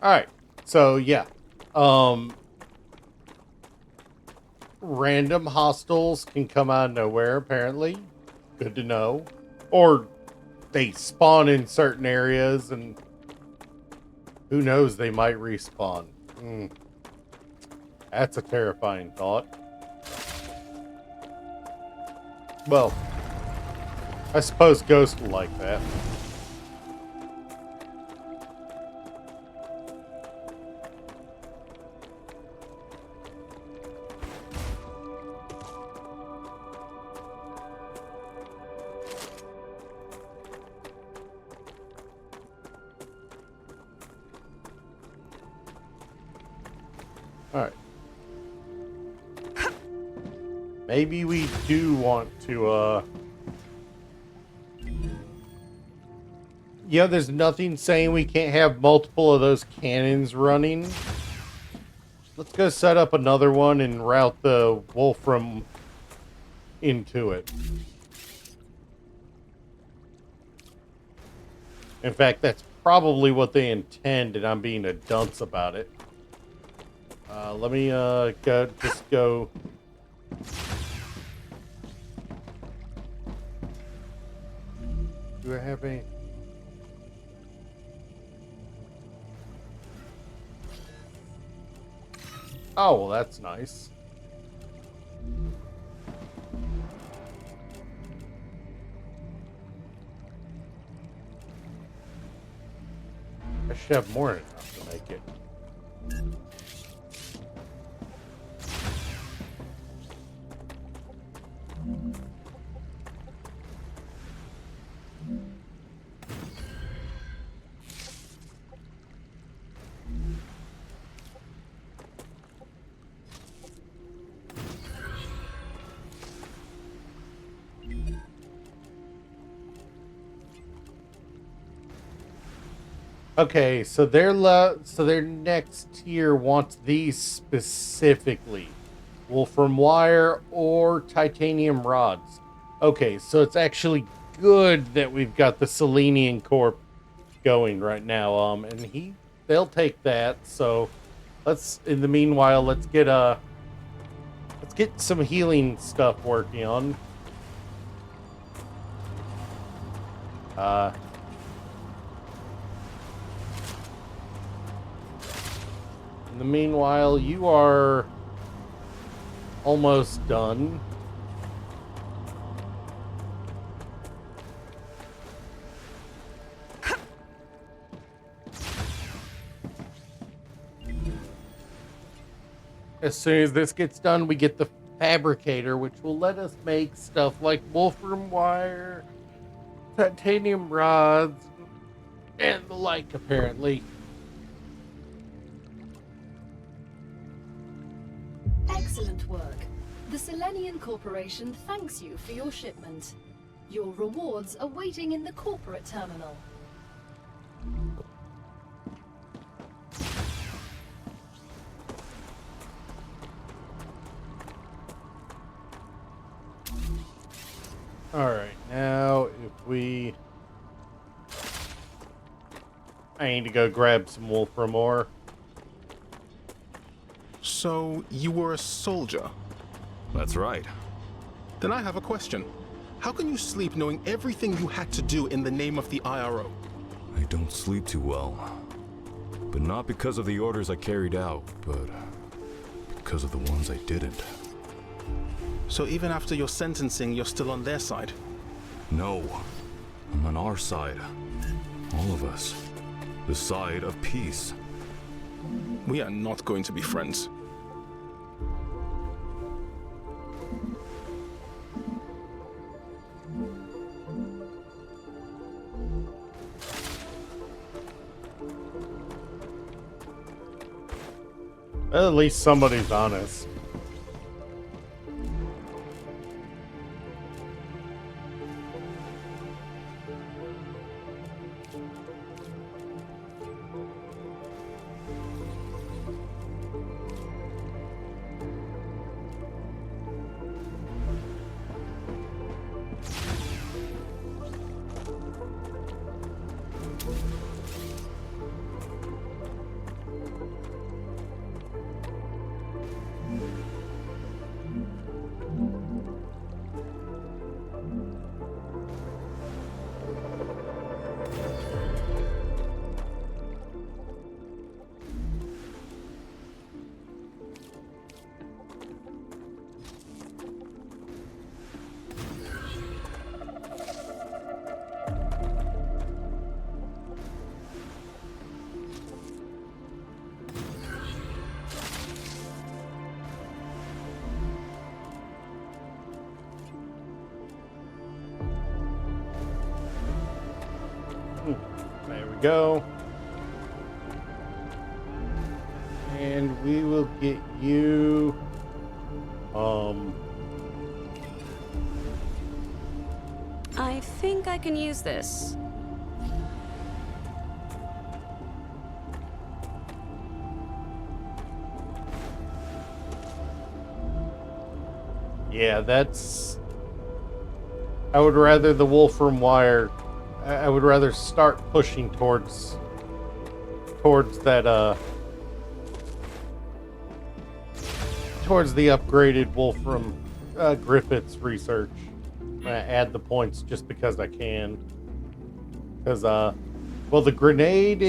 Alright. So, yeah. Random hostiles can come out of nowhere, apparently. Good to know. Or they spawn in certain areas, and who knows, they might respawn. That's a terrifying thought. Well, I suppose Ghost will like that. Alright. Maybe we do want to, there's nothing saying we can't have multiple of those cannons running. Let's go set up another one and route the Wolfram into it. In fact, that's probably what they intend, and I'm being a dunce about it. Let me go. Do I have any? Oh, well, that's nice. I should have more than enough to make it. Okay, so their next tier wants these specifically. Wolfram wire or titanium rods. Okay, so it's actually good that we've got the Selenian Corp going right now. And they'll take that. So in the meanwhile, let's get some healing stuff working on. In the meanwhile, you are almost done. As soon as this gets done, we get the fabricator, which will let us make stuff like wolfram wire, titanium rods, and the like, apparently. Excellent work. The Selenian Corporation thanks you for your shipment. Your rewards are waiting in the corporate terminal. Alright, now I need to go grab some wolfram ore. So, you were a soldier? That's right. Then I have a question. How can you sleep knowing everything you had to do in the name of the IRO? I don't sleep too well. But not because of the orders I carried out, but because of the ones I didn't. So even after your sentencing, you're still on their side? No. I'm on our side. All of us. The side of peace. We are not going to be friends. At least somebody's honest. There we go. And we will get you I think I can use this. Yeah, that's... I would rather the Wolfram Wire... I would rather start pushing towards that, towards the upgraded Wolfram Griffiths research. I add the points just because I can. Because, well, the grenade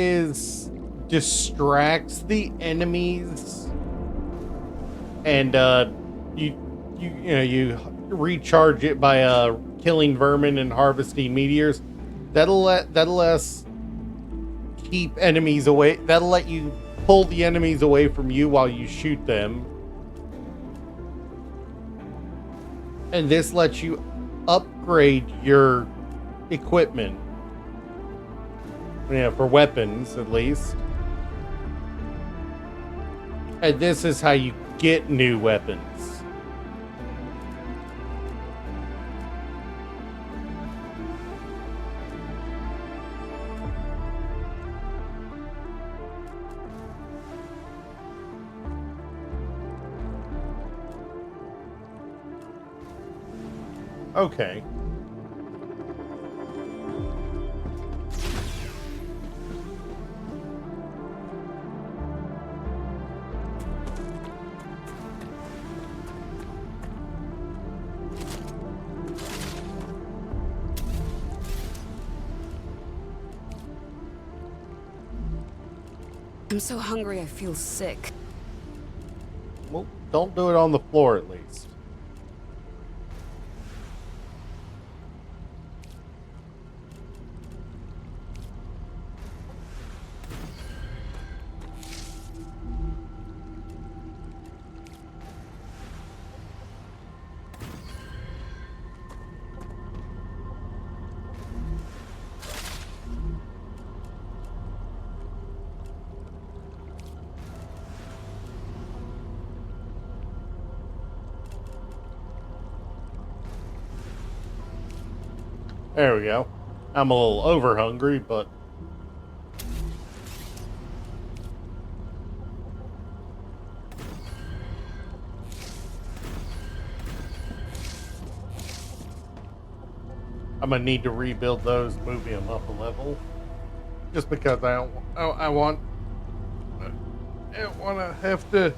distracts the enemies, and you recharge it by killing vermin and harvesting meteors. That'll let us keep enemies away. That'll let you pull the enemies away from you while you shoot them. And this lets you upgrade your equipment. Yeah, for weapons, at least. And this is how you get new weapons. Okay. I'm so hungry I feel sick. Well, don't do it on the floor at least. There we go. I'm a little over hungry, but I'm gonna need to rebuild those, moving them up a level, just because I don't want to have to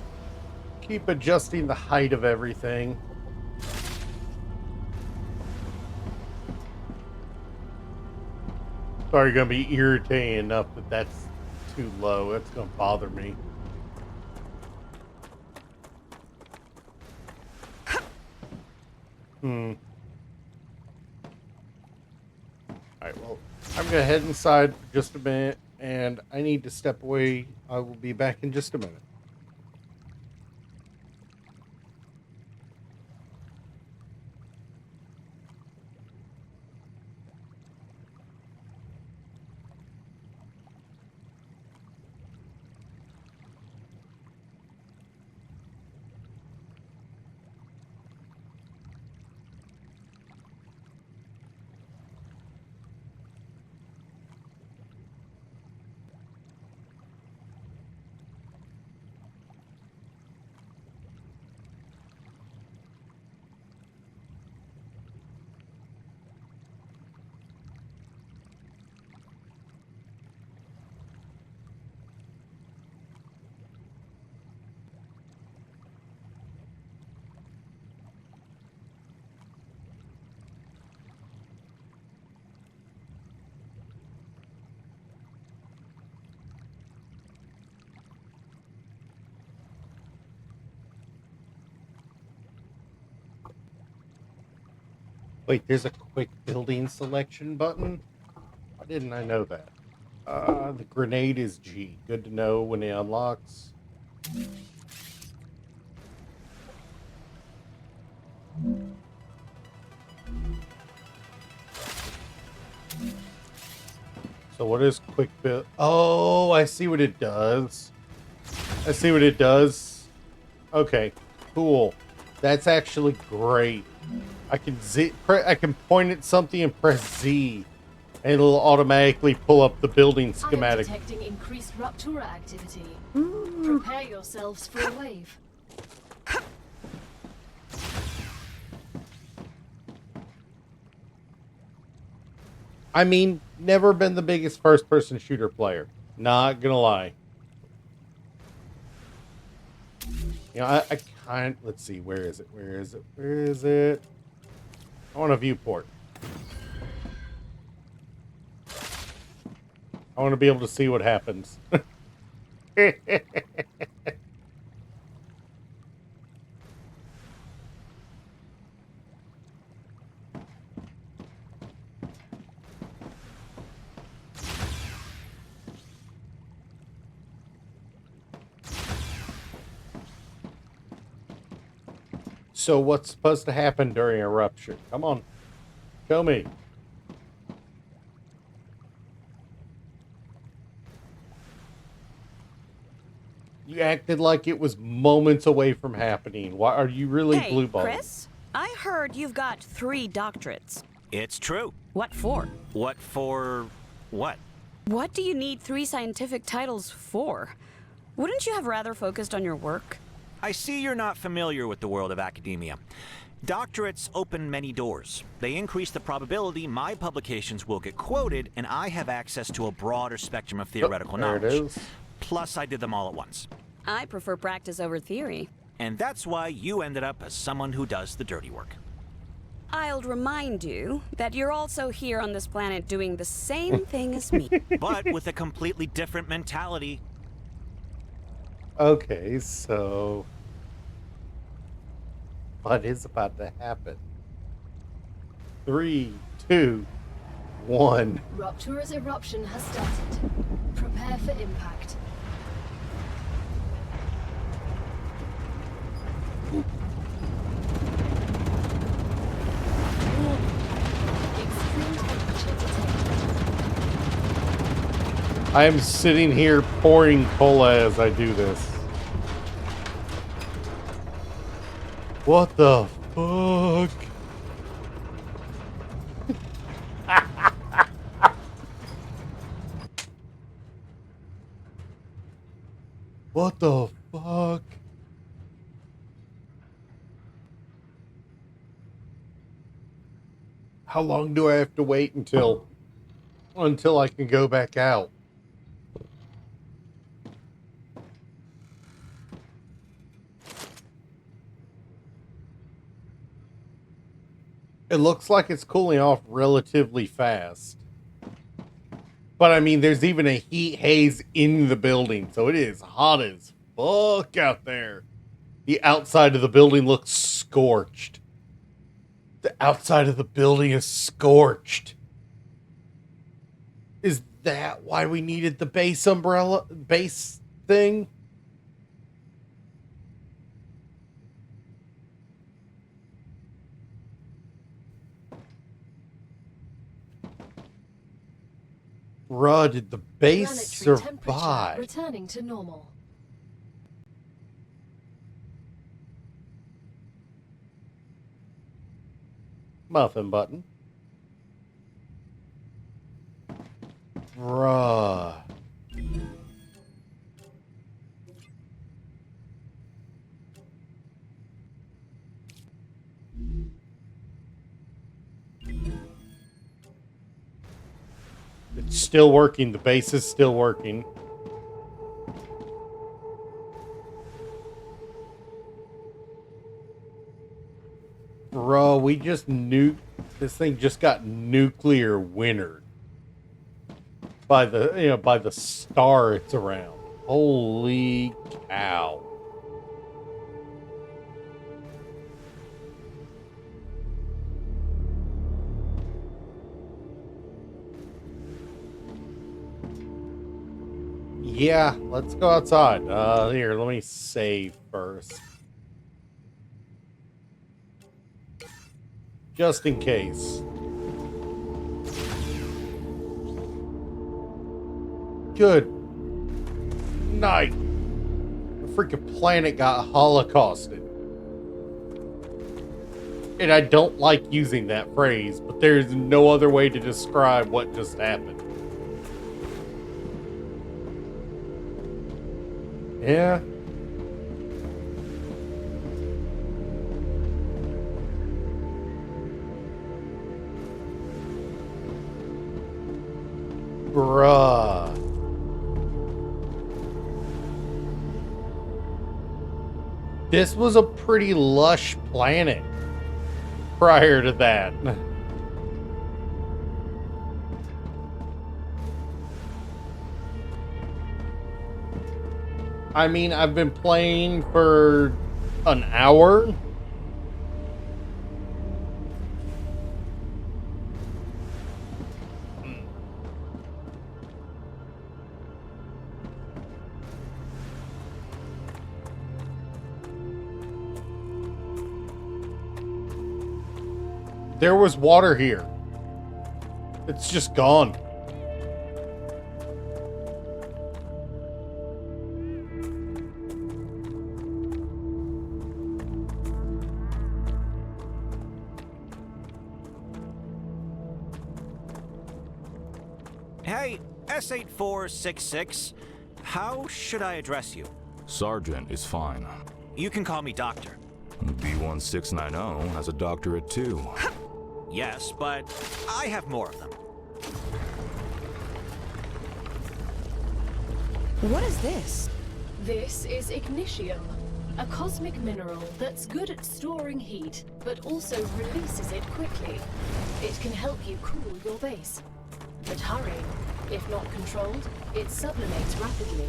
keep adjusting the height of everything. Sorry, gonna be irritating enough that that's too low. That's gonna bother me. Alright, well, I'm gonna head inside for just a minute, and I need to step away. I will be back in just a minute. Wait, there's a quick building selection button? Why didn't I know that? The grenade is G. Good to know when it unlocks. So what is quick build? Oh, I see what it does. I see what it does. Okay, cool. That's actually great. I can point at something and press Z, and it'll automatically pull up the building schematic. I am detecting increased Ruptura activity. Prepare yourselves for a wave. I mean, never been the biggest first-person shooter player. Not gonna lie. You know, I kind... Let's see, where is it? Where is it? Where is it? I want a viewport. I want to be able to see what happens. So what's supposed to happen during eruption? Come on. Show me. You acted like it was moments away from happening. Why are you really Hey, blue balling? Chris, I heard you've got 3 doctorates. It's true. What for? What for what? What do you need 3 scientific titles for? Wouldn't you have rather focused on your work? I see you're not familiar with the world of academia. Doctorates open many doors. They increase the probability my publications will get quoted, and I have access to a broader spectrum of theoretical there knowledge. it is. Plus, I did them all at once. I prefer practice over theory. And that's why you ended up as someone who does the dirty work. I'll remind you that you're also here on this planet doing the same thing as me. But with a completely different mentality. Okay, so... what is about to happen? 3, 2, 1. Rupturous eruption has started. Prepare for impact. Extreme temperature detected. I am sitting here pouring cola as I do this. What the fuck? What the fuck? How long do I have to wait until I can go back out? It looks like it's cooling off relatively fast. But I mean, there's even a heat haze in the building, so it is hot as fuck out there. The outside of the building looks scorched. The outside of the building is scorched. Is that why we needed the base thing? Bruh, did the base Planetary survive? temperature returning to normal. Muffin button. Bruh. It's still working. The base is still working. Bro, we just nuked. This thing just got nuclear wintered by the star it's around. Holy cow. Yeah, let's go outside. Here, let me save first. Just in case. Good night. The freaking planet got holocausted. And I don't like using that phrase, but there's no other way to describe what just happened. Yeah. Bruh. This was a pretty lush planet prior to that. I mean, I've been playing for an hour. There was water here. It's just gone. Hey, S8466, how should I address you? Sergeant is fine. You can call me Doctor. B1690 has a doctorate too. Yes, but I have more of them. What is this? This is Ignitium, a cosmic mineral that's good at storing heat, but also releases it quickly. It can help you cool your base. But hurry, if not controlled, it sublimates rapidly.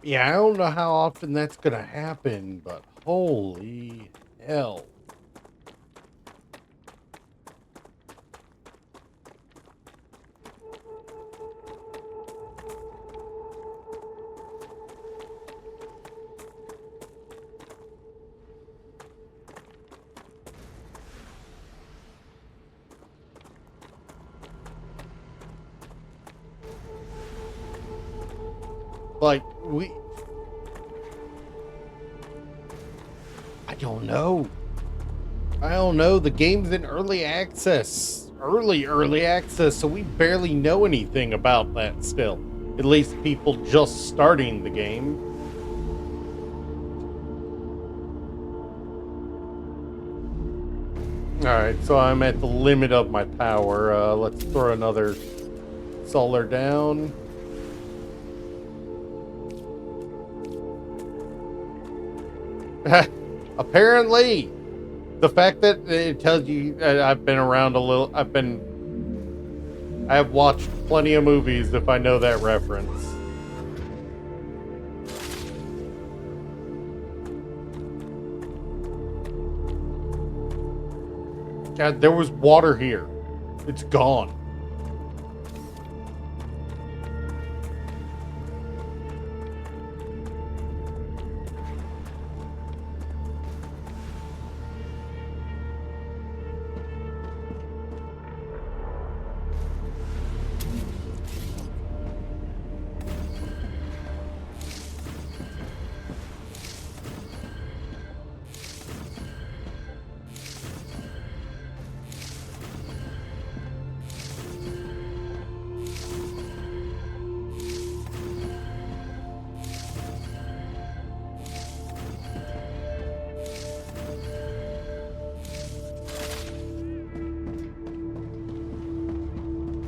Yeah, I don't know how often that's gonna happen, but holy hell. Like, I don't know. I don't know. The game's in early access. Early access, so we barely know anything about that still. At least people just starting the game. Alright, so I'm at the limit of my power. Let's throw another solar down. Apparently, the fact that it tells you I've been around a little, I have watched plenty of movies if I know that reference. God, there was water here. It's gone.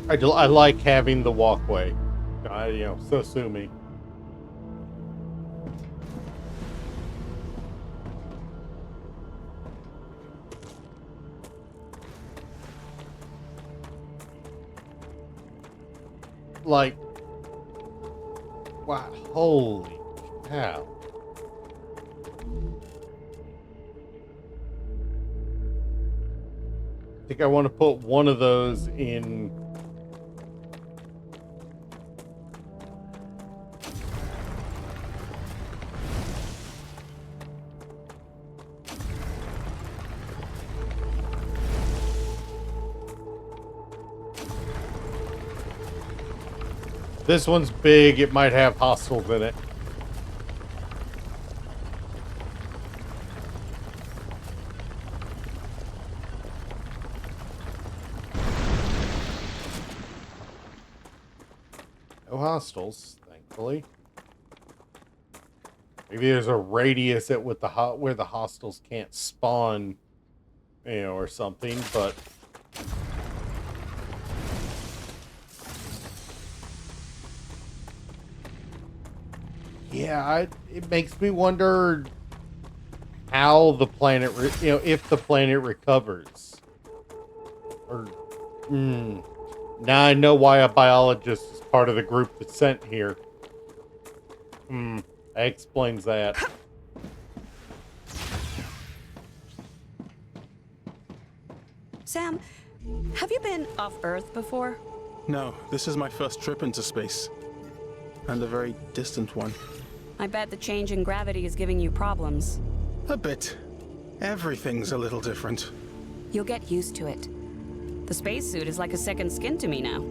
I like having the walkway. So sue me. Like, wow, holy cow. I think I want to put one of those in. This one's big. It might have hostiles in it. No hostiles, thankfully. Maybe there's a radius at with the where the hostiles can't spawn, you know, or something, but yeah, it makes me wonder how the planet, you know, if the planet recovers. Or, now I know why a biologist is part of the group that's sent here. That explains that. Sam, have you been off Earth before? No, this is my first trip into space. And a very distant one. I bet the change in gravity is giving you problems. A bit. Everything's a little different. You'll get used to it. The spacesuit is like a second skin to me now.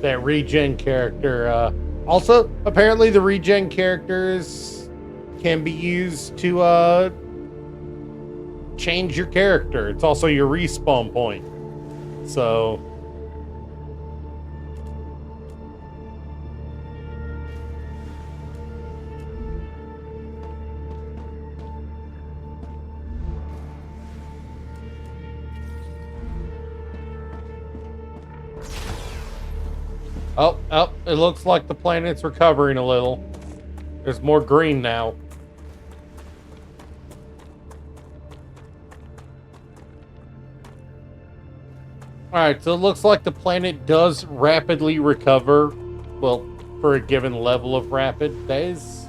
That regen character. Also, apparently the regen characters can be used to change your character. It's also your respawn point. So Oh, it looks like the planet's recovering a little. There's more green now. Alright, so it looks like the planet does rapidly recover. Well, for a given level of rapid. That is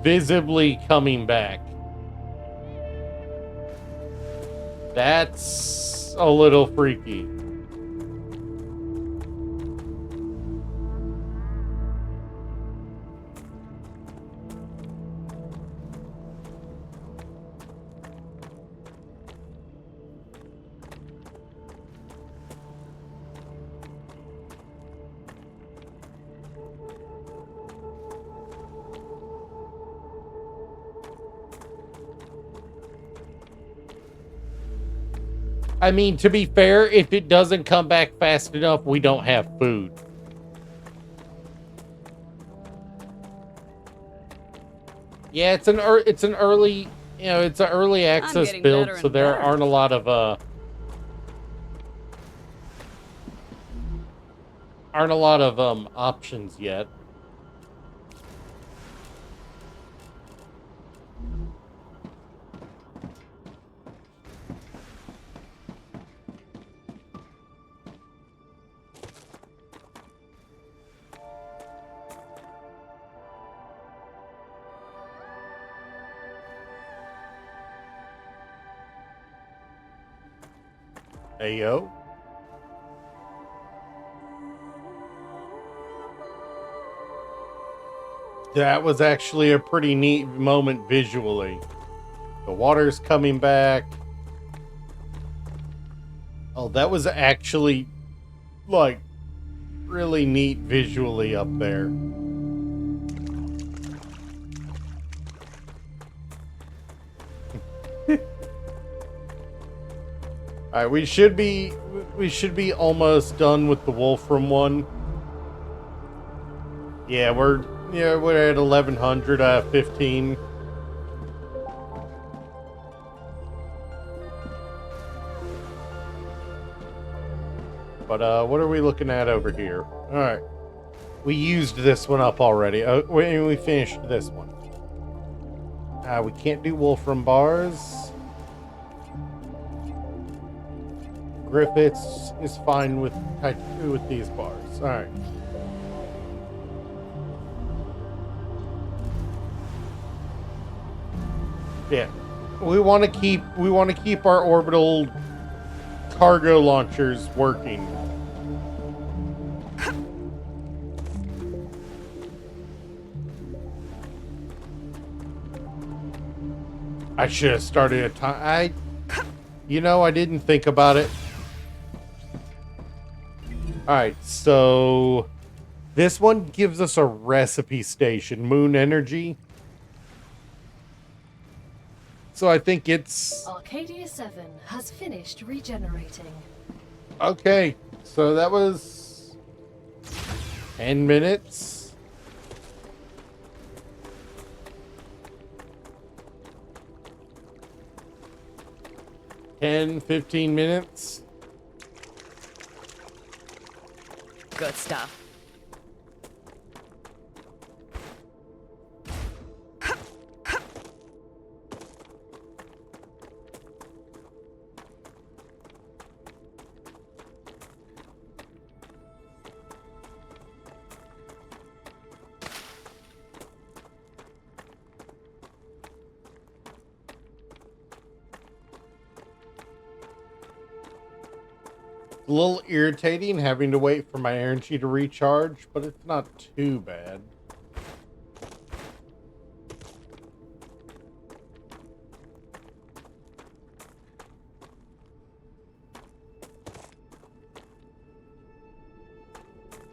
visibly coming back. That's a little freaky. I mean, to be fair, if it doesn't come back fast enough, we don't have food. Yeah, it's an early, you know, it's an early access build, so there aren't a lot of options yet. Ayo. That was actually a pretty neat moment visually. The water's coming back. Oh, that was actually, like, really neat visually up there. Alright, we should be almost done with the Wolfram one. Yeah, we're at 1100 out of 15. But what are we looking at over here? Alright. We used this one up already. We finished this one. We can't do Wolfram bars. Griffiths is fine with these bars. All right. Yeah. We want to keep our orbital cargo launchers working. I should have started a time. I didn't think about it. Alright, so this one gives us a recipe station, Moon Energy. So I think it's... Arcadia 7 has finished regenerating. Okay, so that was 10 minutes. Ten, 15 minutes. Good stuff. A little irritating having to wait for my energy to recharge, but it's not too bad.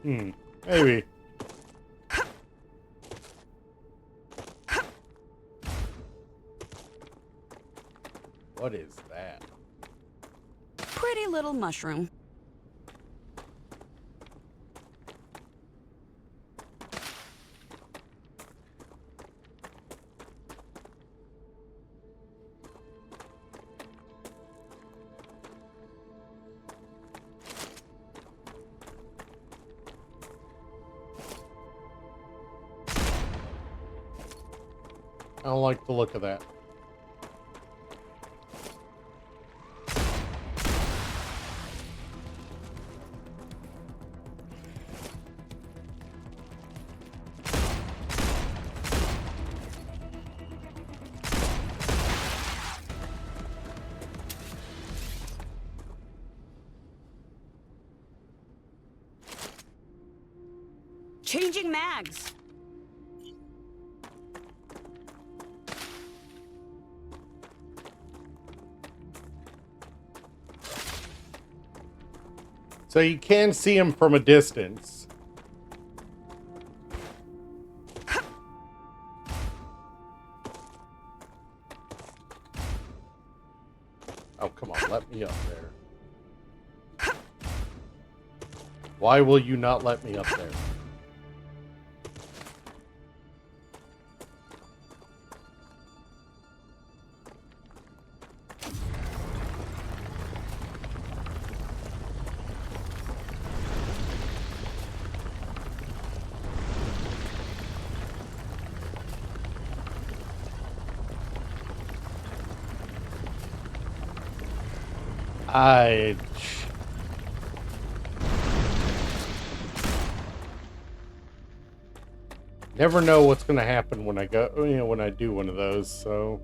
Maybe. What is that? Pretty little mushroom. I don't like the look of that. Changing mags. So you can see him from a distance. Oh, come on, let me up there. Why will you not let me up there? I never know what's going to happen when I go, when I do one of those, so.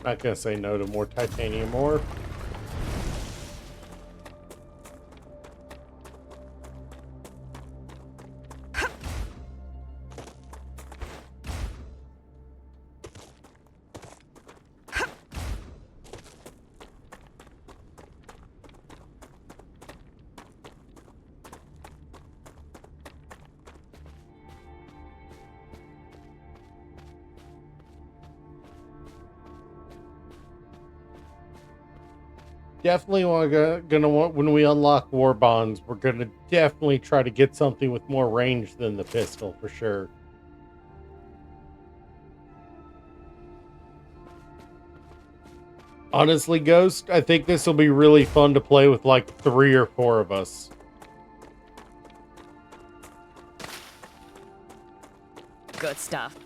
Not going to say no to more titanium ore. Definitely gonna want, when we unlock war bonds, we're gonna definitely try to get something with more range than the pistol for sure. Honestly, Ghost, I think this will be really fun to play with like 3 or 4 of us. Good stuff.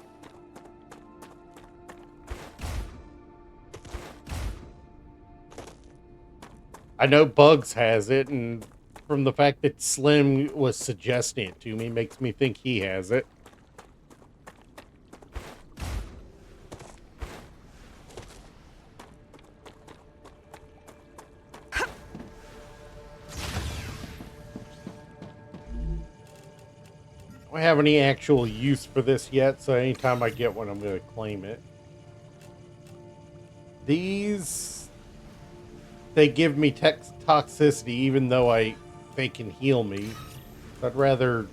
I know Bugs has it, and from the fact that Slim was suggesting it to me, makes me think he has it. I don't have any actual use for this yet, so anytime I get one, I'm going to claim it. These, they give me toxicity even though they can heal me. So I'd rather...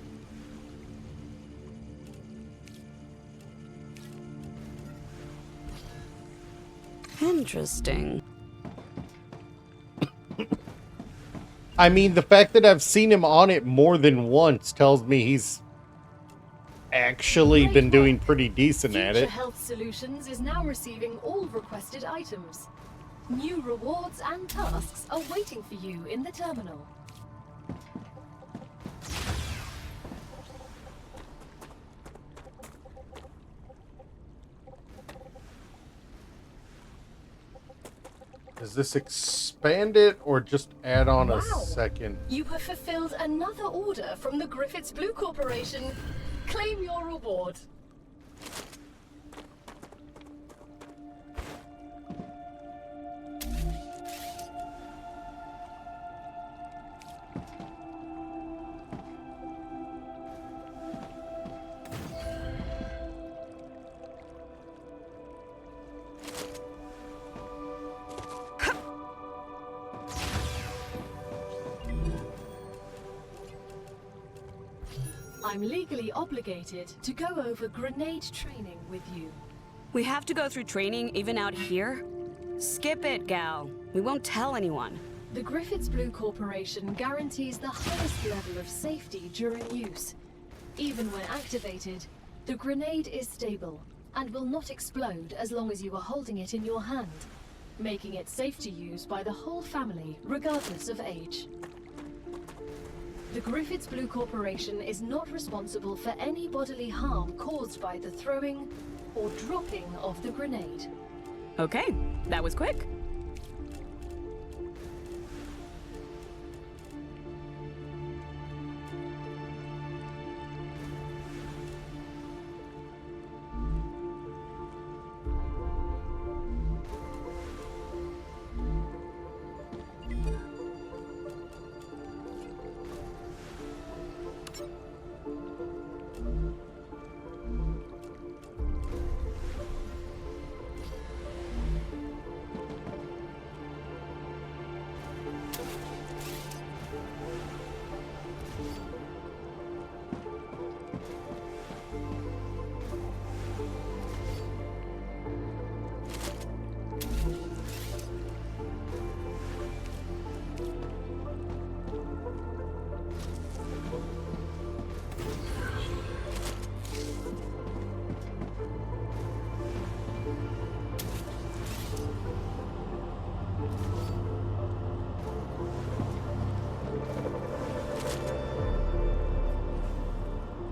Interesting. I mean, the fact that I've seen him on it more than once tells me he's actually been doing pretty decent at it. Future Health Solutions is now receiving all requested items. New rewards and tasks are waiting for you in the terminal. Does this expand it or just add on a Wow. second? You have fulfilled another order from the Griffiths Blue Corporation. Claim your reward. I'm legally obligated to go over grenade training with you. We have to go through training even out here? Skip it, gal. We won't tell anyone. The Griffiths Blue Corporation guarantees the highest level of safety during use. Even when activated, the grenade is stable and will not explode as long as you are holding it in your hand, making it safe to use by the whole family, regardless of age. The Griffiths Blue Corporation is not responsible for any bodily harm caused by the throwing or dropping of the grenade. Okay, that was quick.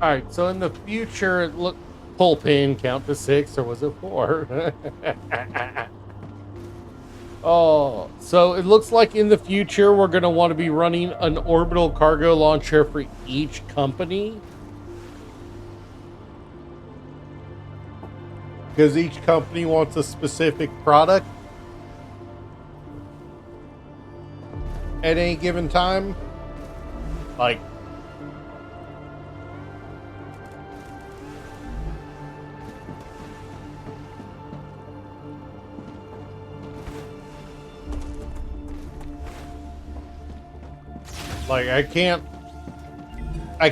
Alright, so in the future, look, pull pin, count to 6, or was it 4? Oh, so it looks like in the future we're going to want to be running an orbital cargo launcher for each company. Because each company wants a specific product at any given time. Like, I can't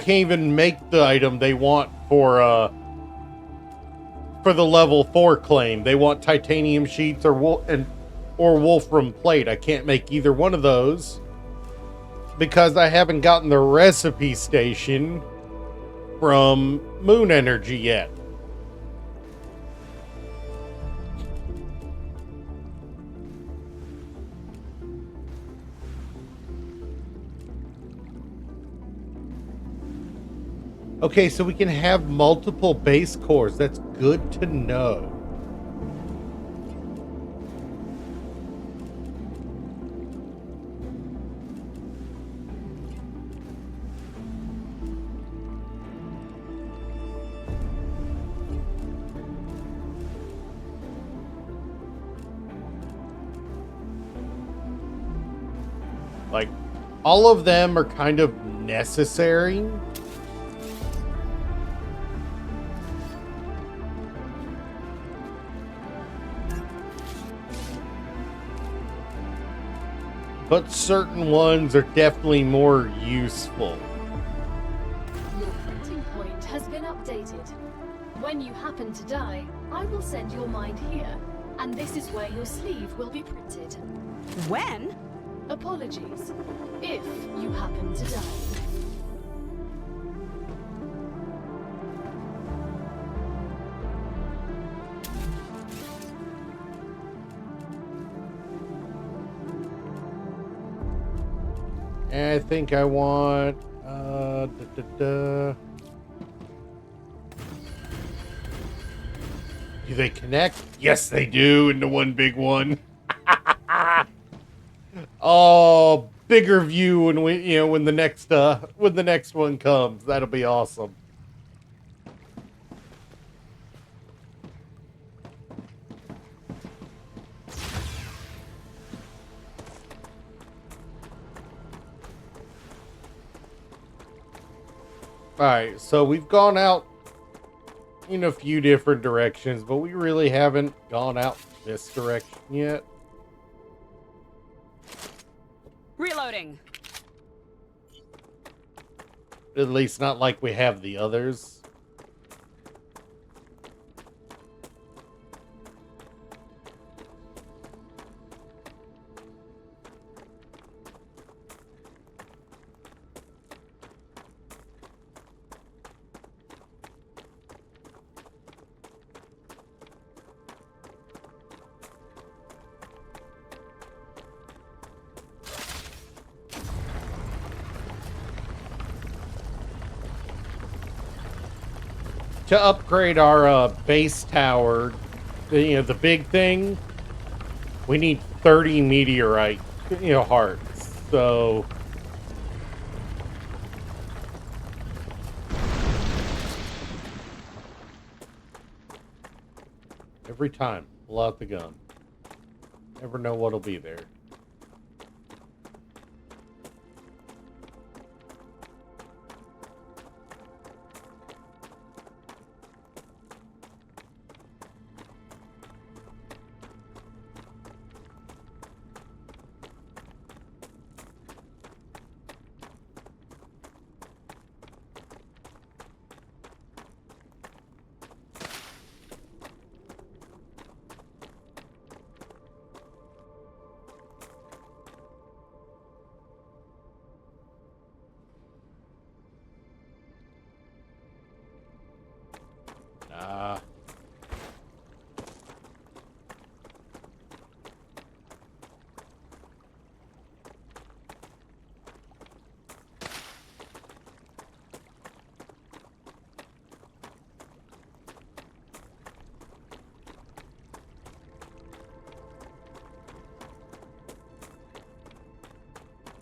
even make the item they want for the level 4 claim. They want titanium sheets or wolfram plate. I can't make either one of those because I haven't gotten the recipe station from Moon Energy yet. Okay, so we can have multiple base cores. That's good to know. Like, all of them are kind of necessary. But certain ones are definitely more useful. Your printing point has been updated. When you happen to die, I will send your mind here, and this is where your sleeve will be printed. When? Apologies. If you happen to die. And I think I want Do they connect? Yes, they do into one big one. Oh, bigger view when the next one comes. That'll be awesome. Alright, so we've gone out in a few different directions, but we really haven't gone out this direction yet. Reloading. At least not like we have the others. To upgrade our base tower, the big thing, we need 30 meteorite, hearts. So every time, pull out the gun. Never know what'll be there.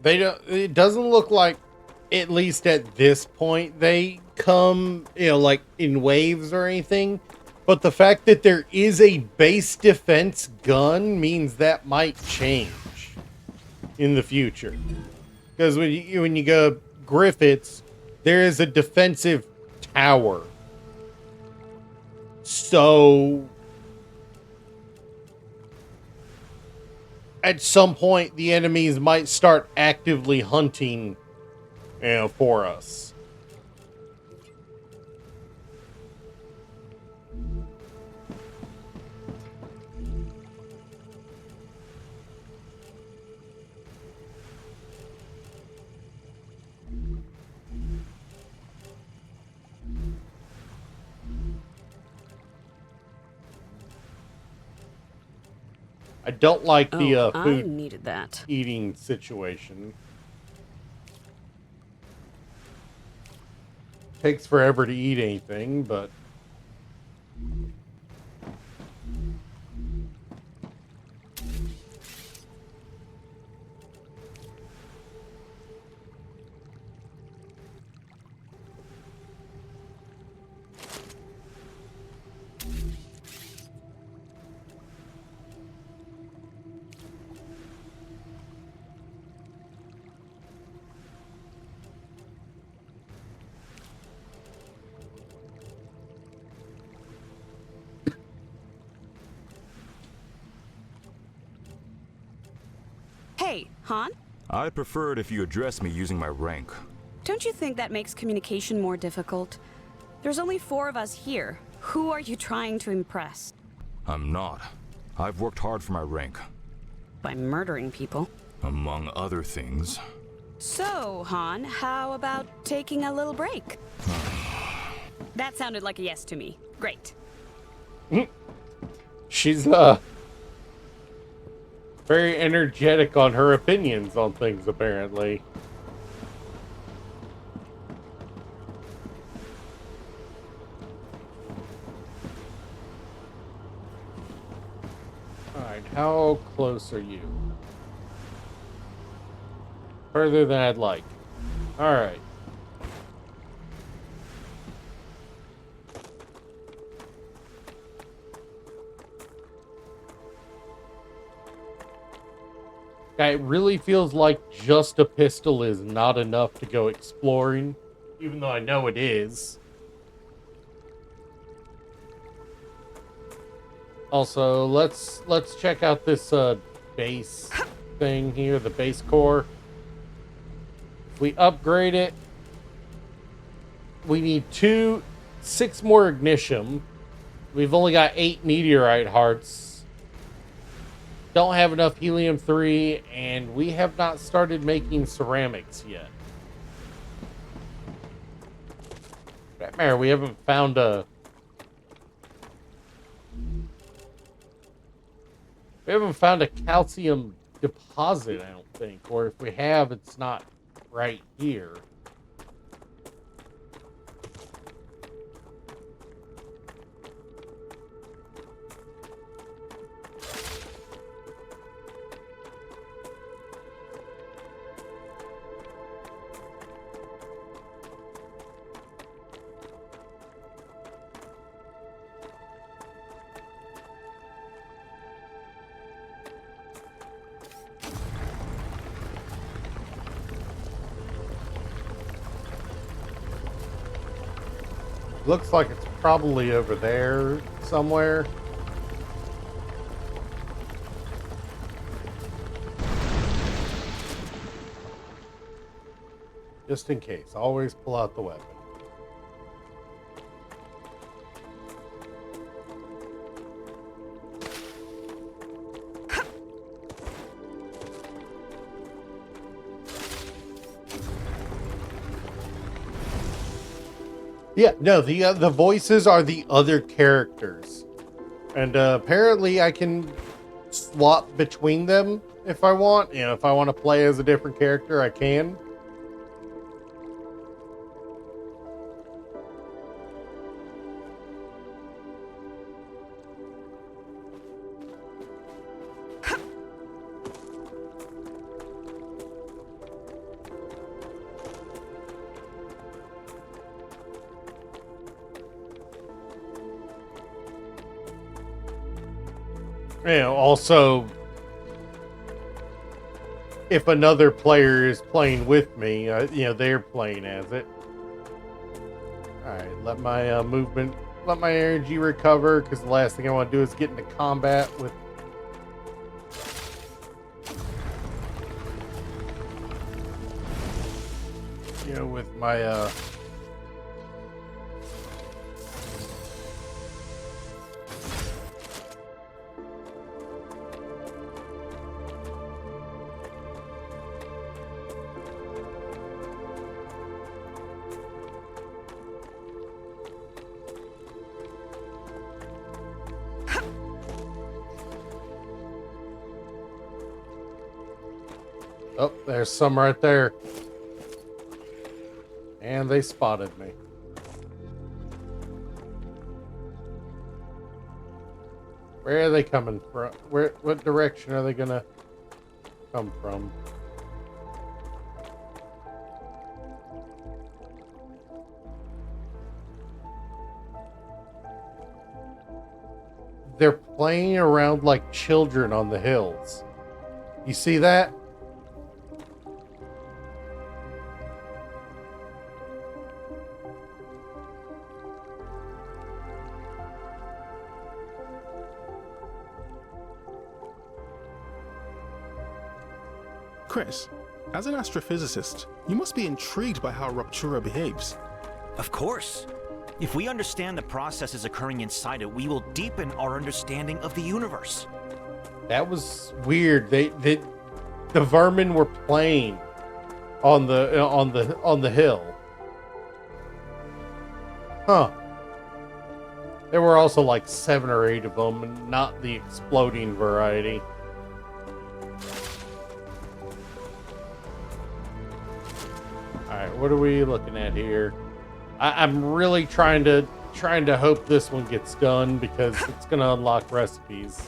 It doesn't look like, at least at this point, they come, like in waves or anything. But the fact that there is a base defense gun means that might change in the future. Because when you go Griffiths, there is a defensive tower. So at some point, the enemies might start actively hunting, for us. I don't like the food I needed that. eating situation. Takes forever to eat anything, but Hey, Han? I'd prefer it if you address me using my rank. Don't you think that makes communication more difficult? There's only 4 of us here. Who are you trying to impress? I'm not. I've worked hard for my rank. By murdering people. Among other things. So, Han, how about taking a little break? That sounded like a yes to me. Great. She's very energetic on her opinions on things, apparently. Alright, how close are you? Further than I'd like. Alright. It really feels like just a pistol is not enough to go exploring, even though I know it is. Also, let's check out this base thing here, the base core. If we upgrade it, we need 6 more ignition. We've only got 8 meteorite hearts. Don't have enough helium-3, and we have not started making ceramics yet. Matter, we haven't found a... We haven't found a calcium deposit, I don't think. Or if we have, it's not right here. Looks like it's probably over there somewhere. Just in case, always pull out the weapon. Yeah, no, the voices are the other characters. And apparently I can swap between them if I want. You know, if I want to play as a different character, I can. You know, also, if another player is playing with me, you know, they're playing as it. Alright, let my movement, let my energy recover, because the last thing I want to do is get into combat with... You know, with my, Oh, there's some right there. And they spotted me. Where are they coming from? What direction are they gonna come from? They're playing around like children on the hills. You see that? Chris, as an astrophysicist, you must be intrigued by how Ruptura behaves. Of course. If we understand the processes occurring inside it, we will deepen our understanding of the universe. That was weird. The vermin were playing on the hill. Huh. There were also like 7 or 8 of them, and not the exploding variety. Alright, what are we looking at here? I'm really trying to hope this one gets done because it's gonna unlock recipes.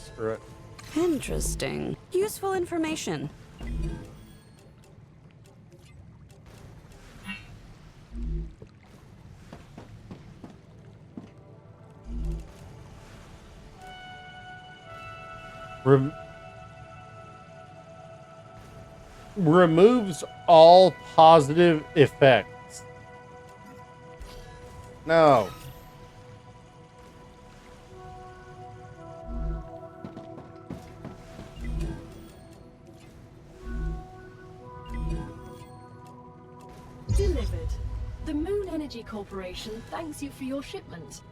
Screw it. Interesting. Useful information. Removes all positive effects. No. Delivered. The Moon Energy Corporation thanks you for your shipment.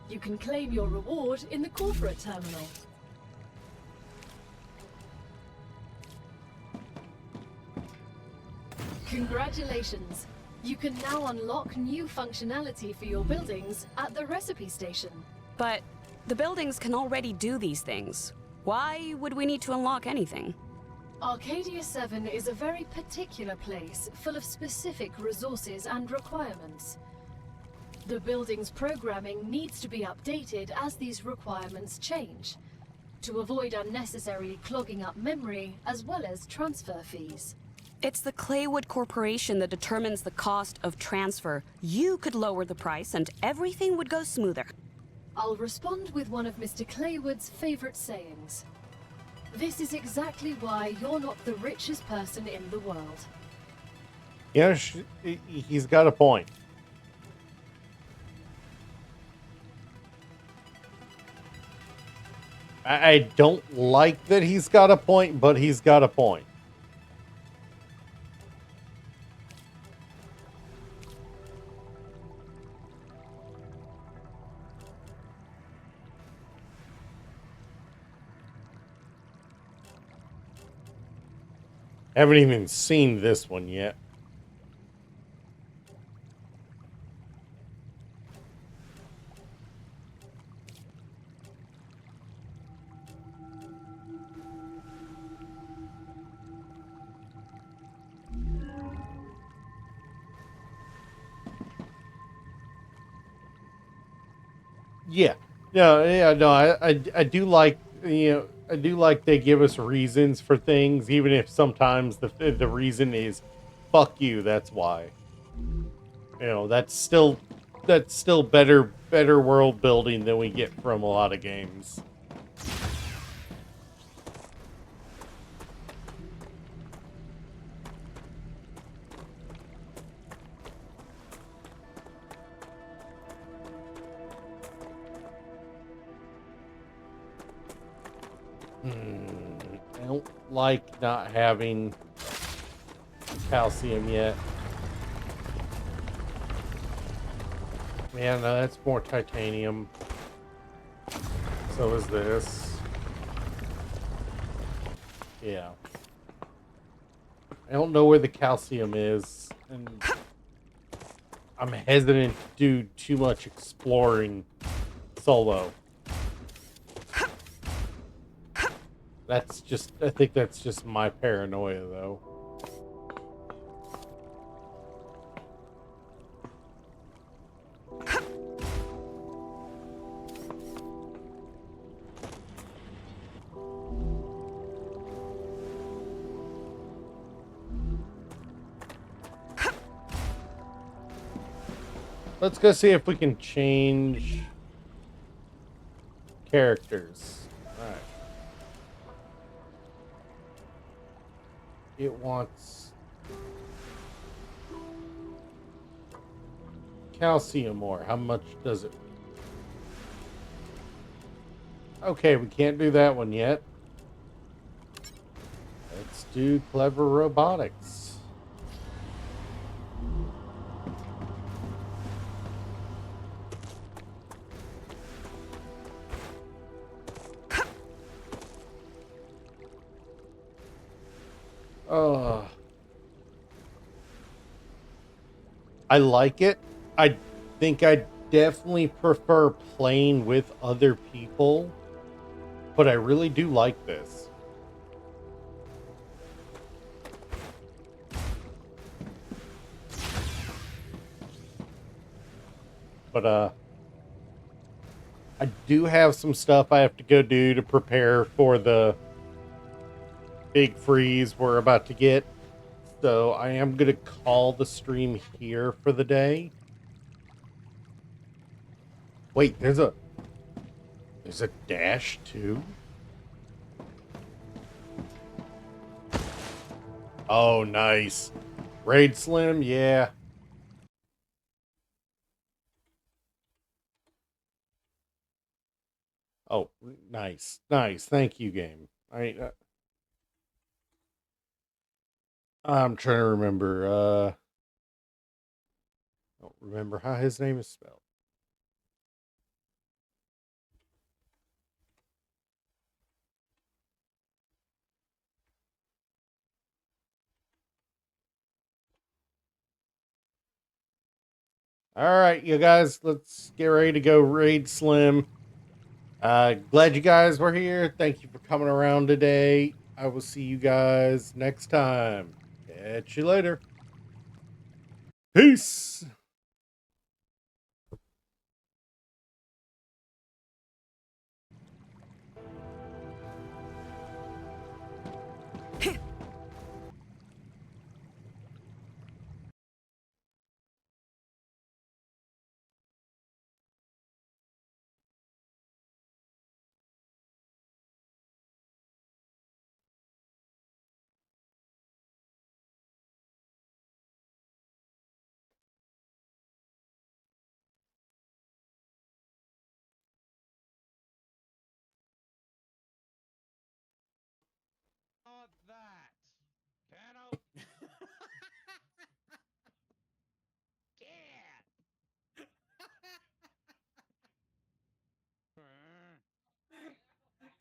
You can claim your reward in the corporate terminal. Congratulations! You can now unlock new functionality for your buildings at the recipe station. But the buildings can already do these things. Why would we need to unlock anything? Arcadia 7 is a very particular place, full of specific resources and requirements. The building's programming needs to be updated as these requirements change, to avoid unnecessarily clogging up memory as well as transfer fees. It's the Claywood Corporation that determines the cost of transfer. You could lower the price and everything would go smoother. I'll respond with one of Mr. Claywood's favorite sayings. This is exactly why you're not the richest person in the world. Yeah, he's got a point. I don't like that he's got a point, but he's got a point. Haven't even seen this one yet. Yeah. No, I do like, I do like they give us reasons for things, even if sometimes the reason is fuck you, that's why. That's still better world building than we get from a lot of games. I don't like not having calcium yet. Man, no, that's more titanium. So is this. Yeah. I don't know where the calcium is, and I'm hesitant to do too much exploring solo. I think that's just my paranoia, though. Let's go see if we can change characters. All right. it wants calcium ore. How much does it? Okay, we can't do that one yet. Let's do clever robotics. I like it. I think I definitely prefer playing with other people, but I really do like this. But I do have some stuff I have to go do to prepare for the big freeze we're about to get. So I am going to call the stream here for the day. Wait, there's a dash too? Oh, nice. Raid Slim, yeah. Oh, nice. Nice. Thank you, game. I'm trying to remember. I don't remember how his name is spelled. All right, you guys, let's get ready to go raid Slim. Glad you guys were here. Thank you for coming around today. I will see you guys next time. Catch you later. Peace.